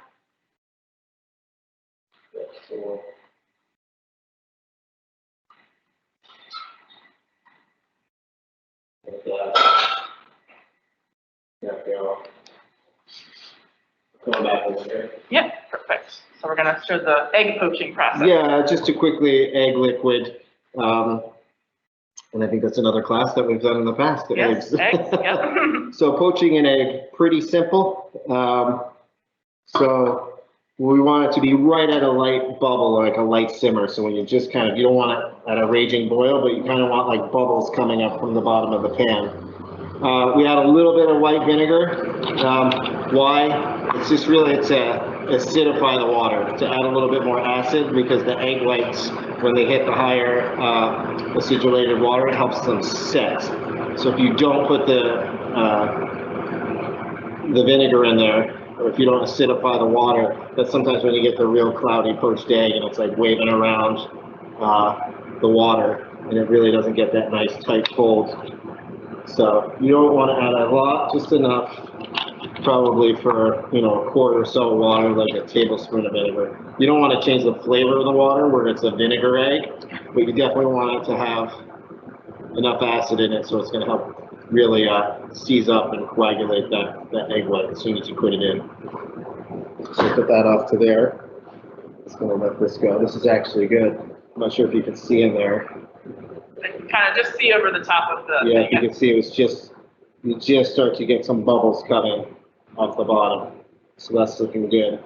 Going back over here. Yep, perfect. So we're gonna show the egg poaching process. Yeah, just to quickly, egg liquid. And I think that's another class that we've done in the past. Yes, eggs, yep. So poaching an egg, pretty simple. So we want it to be right at a light bubble, like a light simmer. So when you just kind of, you don't want it at a raging boil, but you kind of want like bubbles coming up from the bottom of the pan. We add a little bit of white vinegar. Why? It's just really, it's acidify the water, to add a little bit more acid, because the egg whites, when they hit the higher acidulated water, it helps them set. So if you don't put the vinegar in there, or if you don't acidify the water, that's sometimes when you get the real cloudy poached egg and it's like waving around the water, and it really doesn't get that nice tight fold. So you don't want to add a lot, just enough, probably for, a quart or so of water, like a tablespoon of vinegar. You don't want to change the flavor of the water where it's a vinegar egg, but you definitely want it to have enough acid in it so it's going to help really seize up and coagulate that egg white as soon as you put it in. So put that off to there. Just going to let this go. This is actually good. I'm not sure if you can see in there. You can kind of just see over the top of the. Yeah, you can see it was you just start to get some bubbles coming off the bottom. So that's looking good.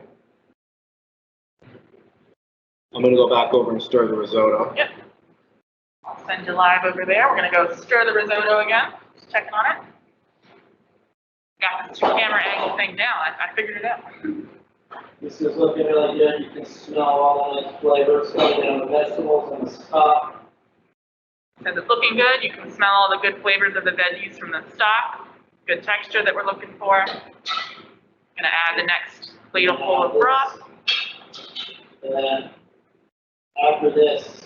I'm going to go back over and stir the risotto. Yep. send you live over there. We're gonna go stir the risotto again, just checking on it. Got this camera angle thing down, I figured it out. This is looking really good. You can smell all the nice flavors coming down the vegetables and the stock. Says it's looking good. You can smell all the good flavors of the veggies from the stock. Good texture that we're looking for. Gonna add the next ladleful of broth. And then after this,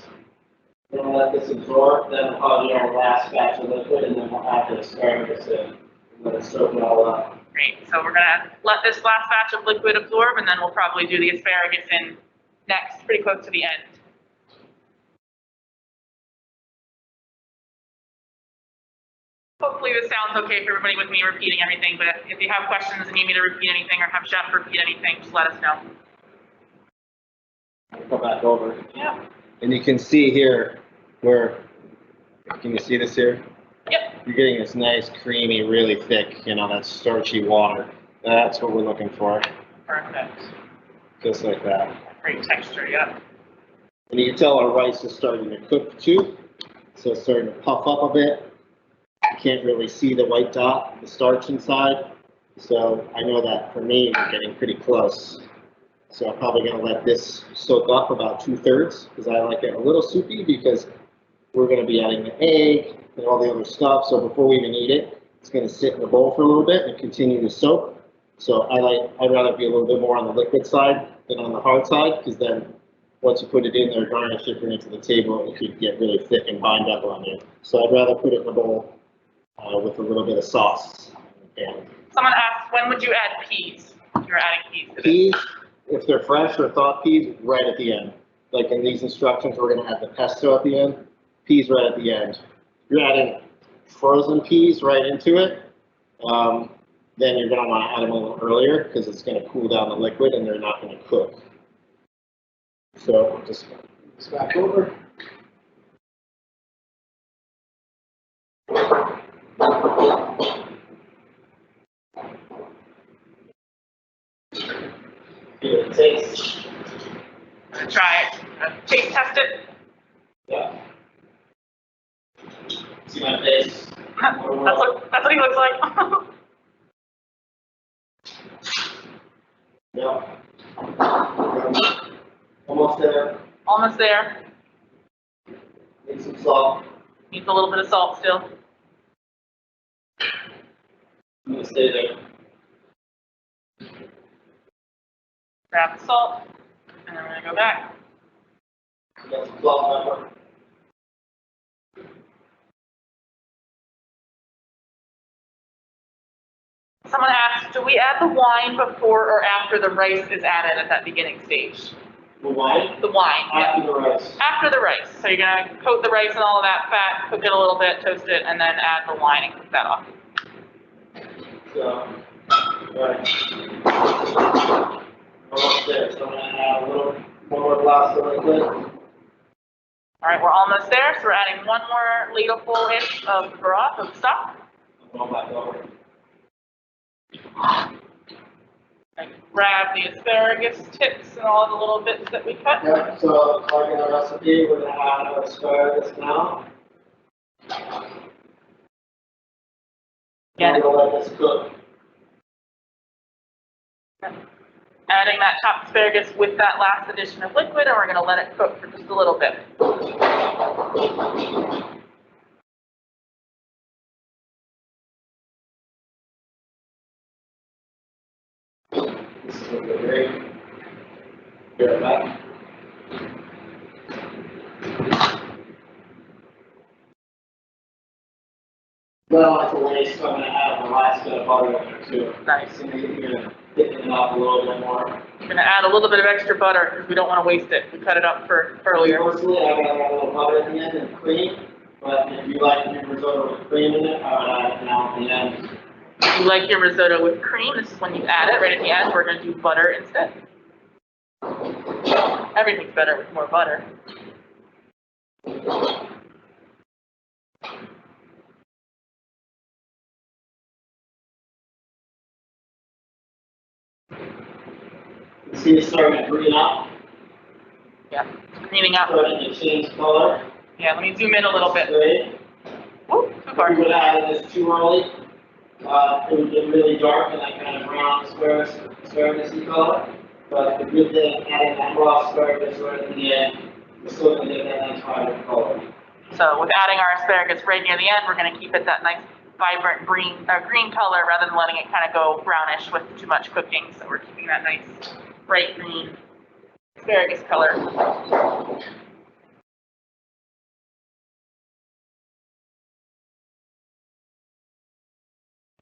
we're gonna let this absorb. Then we'll probably do our last batch of liquid, and then we'll add the asparagus in. Let it soak it all up. Great. So we're gonna let this last batch of liquid absorb, and then we'll probably do the asparagus in next, pretty close to the end. Hopefully this sounds okay for everybody with me repeating everything, but if you have questions and need me to repeat anything or have Chef repeat anything, just let us know. I'll go back over. Yeah. And you can see here where, can you see this here? Yep. You're getting this nice, creamy, really thick, you know, that starchy water. That's what we're looking for. Perfect. Just like that. Great texture, yep. And you can tell our rice is starting to cook too. So it's starting to puff up a bit. You can't really see the white dot, the starch inside. So I know that for me, we're getting pretty close. So I'm probably gonna let this soak up about 2/3 because I like it a little soupy because we're gonna be adding the egg and all the other stuff. So before we even eat it, it's gonna sit in the bowl for a little bit and continue to soak. So I'd rather be a little bit more on the liquid side than on the hard side because then once you put it in there, garnish it, bring it to the table, it could get really thick and bind up on you. So I'd rather put it in the bowl with a little bit of sauce. And Someone asked, when would you add peas? If you're adding peas to this. peas, if they're fresh or thawed peas, right at the end. Like in these instructions, we're gonna add the pesto at the end, peas right at the end. If you're adding frozen peas right into it, then you're gonna wanna add them a little earlier because it's gonna cool down the liquid and they're not gonna cook. So just back over. Give it a taste. I'm gonna try it. Taste test it. Yeah. See my face? That's what he looks like. Yeah. Almost there. Almost there. Need some salt. Needs a little bit of salt still. I'm gonna stay there. Grab the salt, and then we're gonna go back. Got some salt pepper. Someone asked, do we add the wine before or after the rice is added at that beginning stage? The wine? The wine, yeah. After the rice. After the rice. So you're gonna coat the rice in all of that fat, cook it a little bit, toast it, and then add the wine and cook that off. So, right. Almost there. So I'm gonna add one more glass of liquid. All right, we're almost there. So we're adding one more ladleful-ish of broth, of stock. I'm going back over. And grab the asparagus tips and all the little bits that we cut. Yeah, so like in the recipe, we're gonna add asparagus now. Yeah. We're gonna let this cook. Adding that chopped asparagus with that last addition of liquid, and we're gonna let it cook for just a little bit. This is looking great. Here, back. Well, it's a waste, so I'm gonna add the last bit of butter in there too. Nice. So you're gonna thicken it up a little bit more. We're gonna add a little bit of extra butter because we don't want to waste it. We cut it up for earlier. Personally, I would add a little butter at the end and cream, but if you like your risotto with cream in it, I would add it now at the end. If you like your risotto with cream, this is when you add it. Right at the end, we're gonna do butter instead. Everything's better with more butter. See it starting to green up, Yeah, greening up. starting to change color. Yeah, let me zoom in a little bit. Great. Whoop, too If far. you would have added this too early, it would get really dark and that kind of brown asparagus-y color. But the good thing, adding that raw asparagus right at the end, we're still going to get that nice vibrant color. So with adding our asparagus right near the end, we're going to keep it that nice vibrant green color rather than letting it kind of go brownish with too much cooking. So we're keeping that nice bright green asparagus color.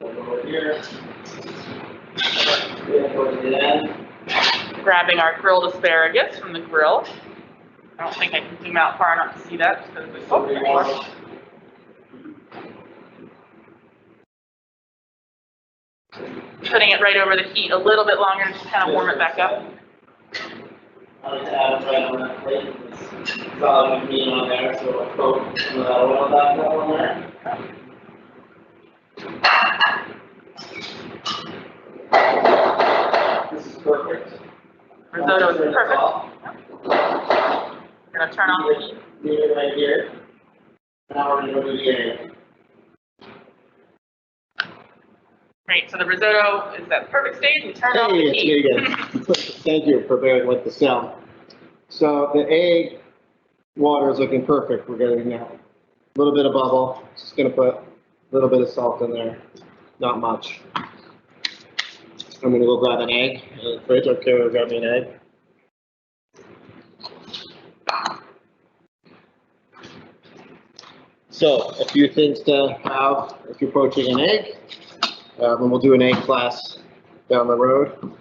Over here. Go to the end. Grabbing our grilled asparagus from the grill. I don't think I can zoom out far enough to see that just because it's so big. Putting it right over the heat a little bit longer to just kind of warm it back up. I like to add it right on that plate. It's all meat on there, so I'll coat some of that oil back up on there. This is perfect. Risotto is perfect. We're going to turn off the heat. Leave it right here. Now we're going to go to the egg. Great, so the risotto is at the perfect stage. We turn off the Hey, it's heat. me again. Thank you for bearing with the sound. So the egg water is looking perfect. We're getting a little bit of bubble. Just gonna put a little bit of salt in there, not much. I'm gonna go grab an egg in the fridge. Okay, we'll grab me an egg. So a few things to have if you're poaching an egg. And we'll do an egg class down the road.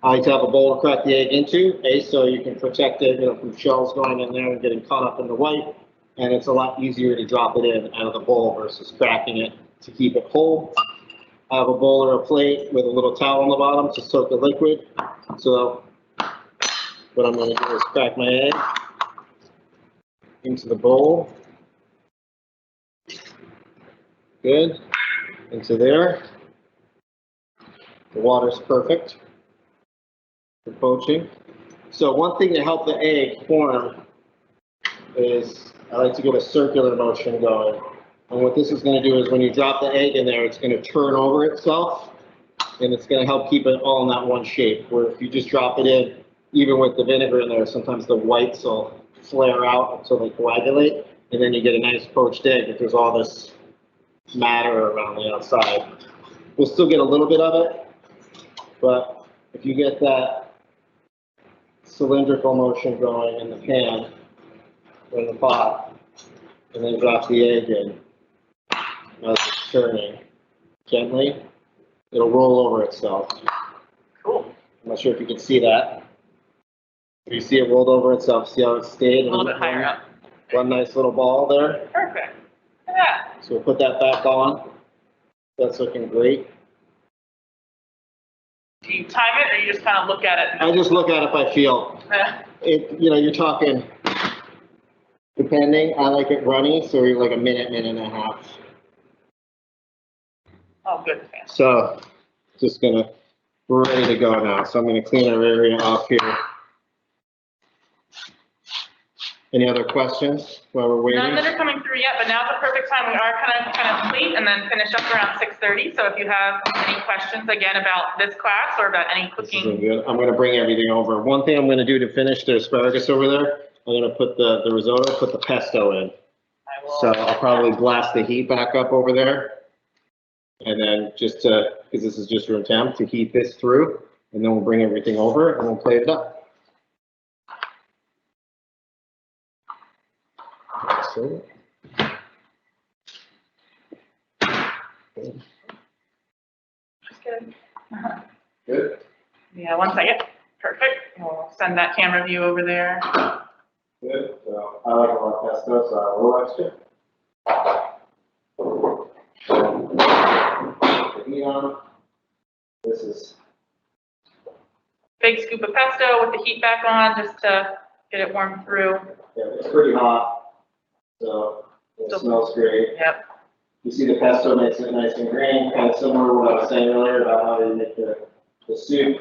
I like to have a bowl to crack the egg into, so you can protect it, from shells going in there and getting caught up in the white. And it's a lot easier to drop it in out of the bowl versus cracking it to keep it whole. I have a bowl or a plate with a little towel on the bottom to soak the liquid. So what I'm going to do is crack my egg into the bowl. Good. Into there. The water's perfect for poaching. So one thing to help the egg form is I like to get a circular motion going. And what this is going to do is when you drop the egg in there, it's going to turn over itself and it's going to help keep it all in that one shape. Where if you just drop it in, even with the vinegar in there, sometimes the whites will flare out until they coagulate and then you get a nice poached egg if there's all this matter around the outside. We'll still get a little bit of it, but if you get that cylindrical motion going in the pan or in the pot, and then drop the egg in as it's turning gently, it'll roll over itself. Cool. I'm not sure if you can see that. If you see it rolled over itself, see how it stayed? A little bit higher up. One nice little ball there. Perfect. Look at that. So we'll put that back on. That's looking great. Do you time it or you just kind of look at it? I just look at it by feel. It, you're talking, depending, I like it runny, so you're like a minute, minute and a half. Oh, good. So just we're ready to go now. So I'm gonna clean our area off here. Any other questions while we're waiting? None that are coming through yet, but now's the perfect time. We are kind of complete and then finish up around 6:30. So if you have any questions again about this class or about any cooking. Good. I'm gonna bring everything over. One thing I'm gonna do to finish the asparagus over there, I'm gonna put the risotto, put the pesto in. So I'll probably blast the heat back up over there. And then just because this is just room temp, to heat this through, and then we'll bring everything over and we'll plate it up. So. Good. Good. Yeah, 1 second. Perfect. We'll send that camera view over there. Good. So I like a lot of pesto, so a little extra. The heat on. This is Big scoop of pesto with the heat back on just to get it warmed through. yeah, it's pretty hot, so it smells great. Yep. You see the pesto makes it nice and green, kind of similar to what I was saying earlier about how you make the soup.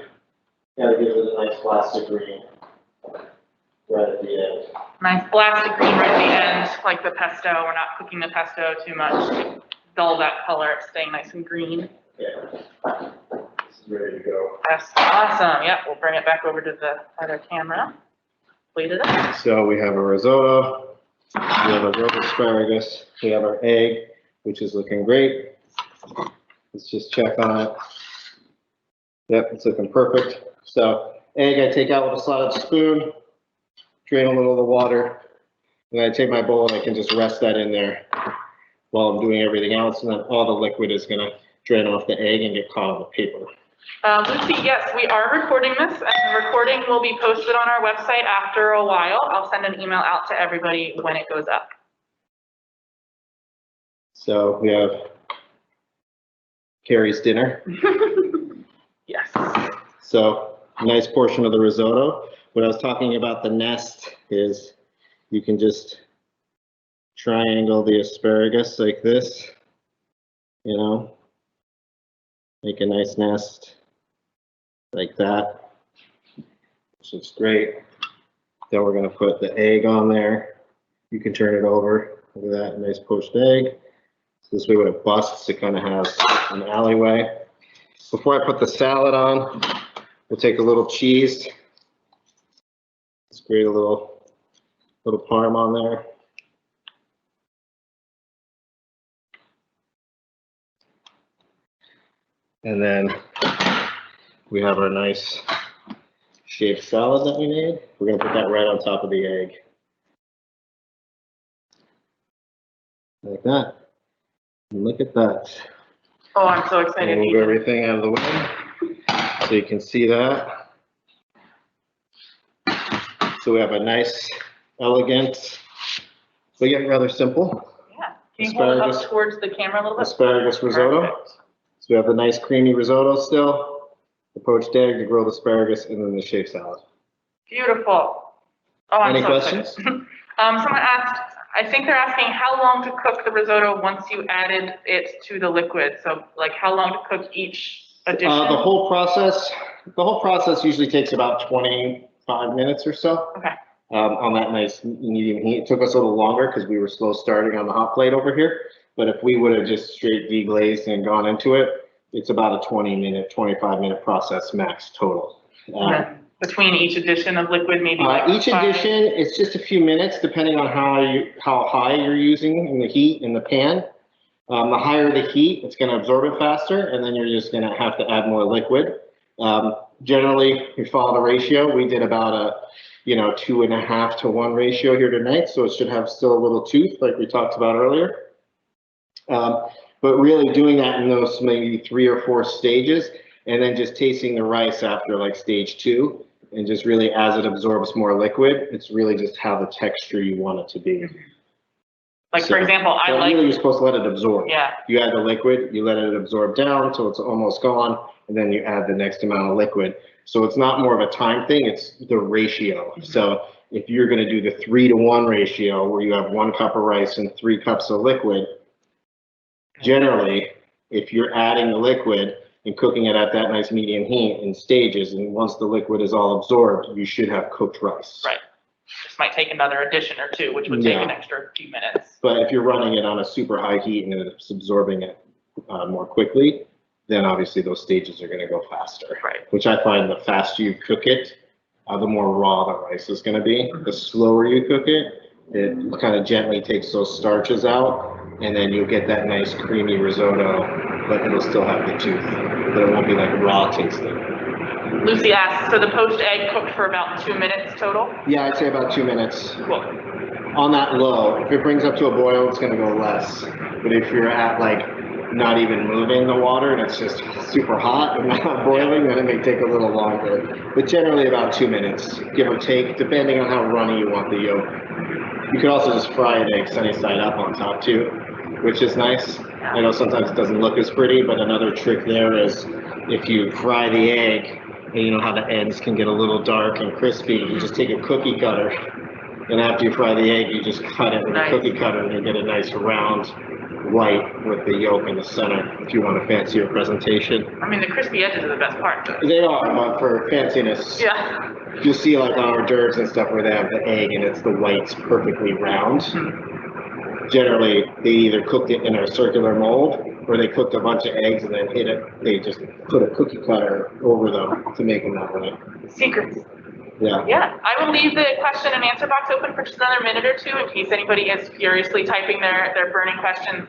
Gotta give it a nice plastic green. right at the end. Nice blasted green right at the end, like the pesto. We're not cooking the pesto too much. Dull that color, it's staying nice and green. Yeah. This is ready to go. That's awesome. Yep, we'll bring it back over to the other camera. Plate it up. So we have a risotto, we have a grilled asparagus, we have our egg, which is looking great. Let's just check on it. Yep, it's looking perfect. So egg I take out with a slotted spoon, drain a little of the water, and I take my bowl and I can just rest that in there while I'm doing everything else, and then all the liquid is gonna drain off the egg and get caught on the paper. Lucy, yes, we are recording this, and the recording will be posted on our website after a while. I'll send an email out to everybody when it goes up. So we have Carrie's dinner. Yes. So a nice portion of the risotto. What I was talking about the nest is you can just triangle the asparagus like this, you know, make a nice nest like that, which looks great. Then we're gonna put the egg on there. You can turn it over, look at that, nice poached egg. So this way when it busts, it kind of has an alleyway. Before I put the salad on, we'll take a little cheese. Let's grate a little parm on there. And then we have our nice shaped salad that we made. We're gonna put that right on top of the egg. Like that. And look at that. Oh, I'm so excited. Move everything out of the way so you can see that. So we have a nice, elegant, but yet rather simple Yeah. Can you hold it up towards the camera a little bit? asparagus risotto. Perfect. So we have the nice creamy risotto still, the poached egg, the grilled asparagus, and then the shaved salad. Beautiful. Oh, I'm Any so questions? excited. Someone asked, I think they're asking how long to cook the risotto once you added it to the liquid. So like how long to cook each addition? The whole process usually takes about 25 minutes or so. Okay. On that nice medium heat. It took us a little longer because we were slow starting on the hot plate over here. But if we would have just straight deglazed and gone into it, it's about a 20-minute, 25-minute process max total. Between each addition of liquid, maybe each addition, it's just a few minutes depending on how high you're using in the heat in the pan. The higher the heat, it's going to absorb it faster, and then you're just going to have to add more liquid. Generally, if you follow the ratio, we did about a 2.5 to 1 ratio here tonight, so it should have still a little tooth like we talked about earlier. But really doing that in those maybe 3 or 4 stages, and then just tasting the rice after like stage 2, and just really as it absorbs more liquid, it's really just how the texture you want it to be. Like for example, I like. Really, you're supposed to let it absorb. Yeah. You add the liquid, you let it absorb down until it's almost gone, and then you add the next amount of liquid. So it's not more of a time thing; it's the ratio. Mm-hmm. So if you're going to do the 3 to 1 ratio, where you have 1 cup of rice and 3 cups of liquid, generally, if you're adding the liquid and cooking it at that nice medium heat in stages, and once the liquid is all absorbed, you should have cooked rice. Right. This might take another addition or 2, which would take an extra few minutes. But if you're running it on a super high heat and it's absorbing it more quickly, then obviously those stages are going to go faster. Right. Which I find the faster you cook it, the more raw the rice is going to be. The slower you cook it, it kind of gently takes those starches out, and then you'll get that nice creamy risotto, but it'll still have the tooth, but it won't be like raw tasting. Lucy asks, so the poached egg cooked for about 2 minutes total? Yeah, I'd say about 2 minutes. Cool. On that low. If it brings up to a boil, it's going to go less. But if you're at like not even moving the water and it's just super hot and not boiling, then it may take a little longer. But generally about 2 minutes, give or take, depending on how runny you want the yolk. You could also just fry an egg sunny side up on top too, which is nice. I know sometimes it doesn't look as pretty, but another trick there is if you fry the egg, and you know how the ends can get a little dark and crispy, you just take a cookie cutter, and after you fry the egg, you just cut it with a cookie cutter, and you get a nice round white with the yolk in the center if you want a fancier presentation. I mean, the crispy edges are the best part, though. They are, but for fanciness, Yeah. you'll see like on hors d'oeuvres and stuff where they have the egg and it's the whites perfectly round. Generally, they either cooked it in a circular mold or they cooked a bunch of eggs and then they just put a cookie cutter over them to make them that way. Secrets. Yeah. Yeah, I will leave the question and answer box open for just another minute or two in case anybody is furiously typing their burning questions.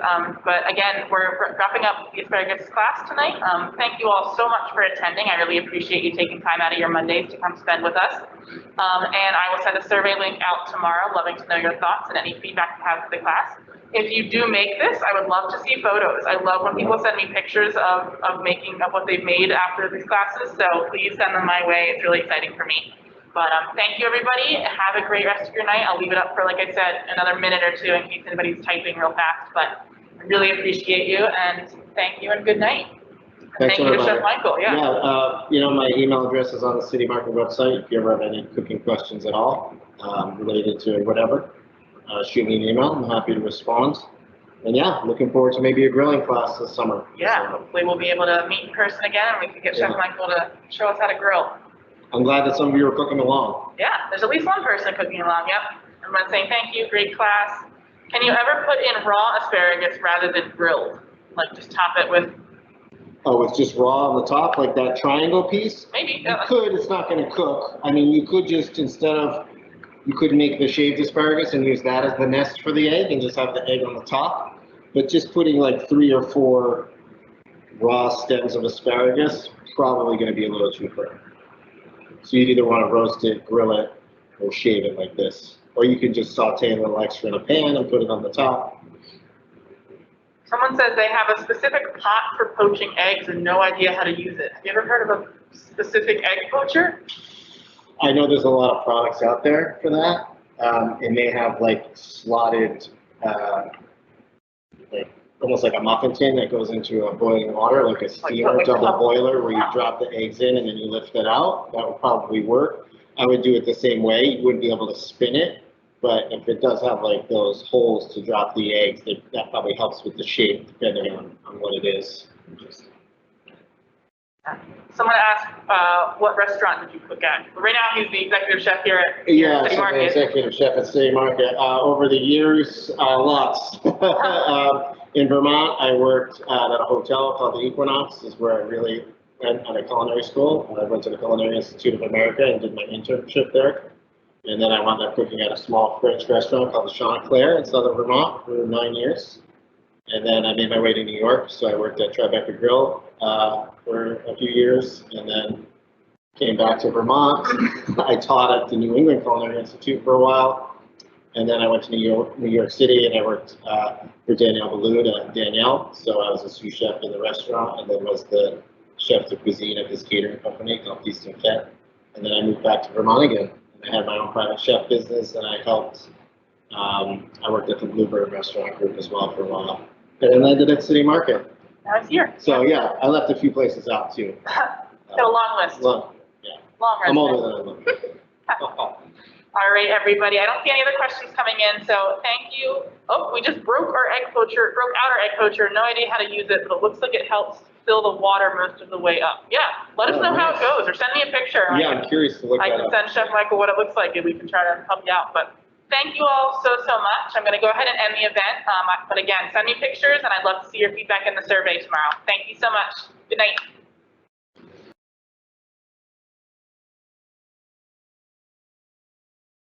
But again, we're wrapping up the asparagus class tonight. Thank you all so much for attending. I really appreciate you taking time out of your Mondays to come spend with us. And I will send a survey link out tomorrow, loving to know your thoughts and any feedback you have for the class. If you do make this, I would love to see photos. I love when people send me pictures of what they've made after these classes. So please send them my way. It's really exciting for me. But thank you, everybody. Have a great rest of your night. I'll leave it up for, like I said, another minute or two in case anybody's typing real fast. But I really appreciate you, and thank you, and good night. And Thanks, thank you to everybody. Chef Michael. Yeah. Yeah, my email address is on the City Market website. If you ever have any cooking questions at all related to whatever, shoot me an email. I'm happy to respond. And yeah, looking forward to maybe a grilling class this summer. Yeah, So, hopefully we'll be able to meet in person again, and we can get Chef Michael to show us how to grill. I'm glad that some of you are cooking along. Yeah, there's at least one person cooking along. Yep. Everyone's saying thank you, great class. Can you ever put in raw asparagus rather than grilled? Like just top it with? Oh, it's just raw on the top, like that triangle piece? Maybe. You could, it's not gonna cook. I mean, you could just, you could make the shaved asparagus and use that as the nest for the egg and just have the egg on the top. But just putting like 3 or 4 raw stems of asparagus, probably gonna be a little too firm. So you'd either want to roast it, grill it, or shave it like this. Or you can just saute a little extra in a pan and put it on the top. Someone says they have a specific pot for poaching eggs and no idea how to use it. Have you ever heard of a specific egg poacher? I know there's a lot of products out there for that. And they have like slotted, like almost like a muffin tin that goes into a boiling water, like a steamer like double boiler where you drop the eggs in and then you lift it out. That would probably work. I would do it the same way. You wouldn't be able to spin it, but if it does have like those holes to drop the eggs, that probably helps with the shape depending on what it is. Someone asked, what restaurant did you cook at? Right now, he's the executive chef here at Yeah, City so Market. the executive chef at City Market. Over the years, lots. In Vermont, I worked at a hotel called the Equinox, is where I really went at a culinary school. I went to the Culinary Institute of America and did my internship there. And then I wound up cooking at a small French restaurant called the Chanticleer in southern Vermont for 9 years. And then I made my way to New York, so I worked at Tribeca Grill for a few years, and then came back to Vermont. I taught at the New England Culinary Institute for a while, and then I went to New York City, and I worked for Danielle Ballou at Danielle. So I was a sous chef in the restaurant, and then was the chef de cuisine of his catering company called Feast and Fete. And then I moved back to Vermont again. And I had my own private chef business, and I helped. I worked at the Bluebird Restaurant Group as well for a while. And then I did at City Market. Now it's here. So yeah, I left a few places out too. Got a long list. Long, yeah. Long I'm resume. older than I look. All right, everybody. I don't see any other questions coming in, so thank you. Oh, we just broke out our egg poacher. No idea how to use it, but it looks like it helps fill the water most of the way up. Yeah, let us know how it goes, or send me a picture. Yeah, I'm curious to look I that can up. send Chef Michael what it looks like, and we can try to help you out. But thank you all so much. I'm going to go ahead and end the event. But again, send me pictures, and I'd love to see your feedback in the survey tomorrow. Thank you so much. Good night.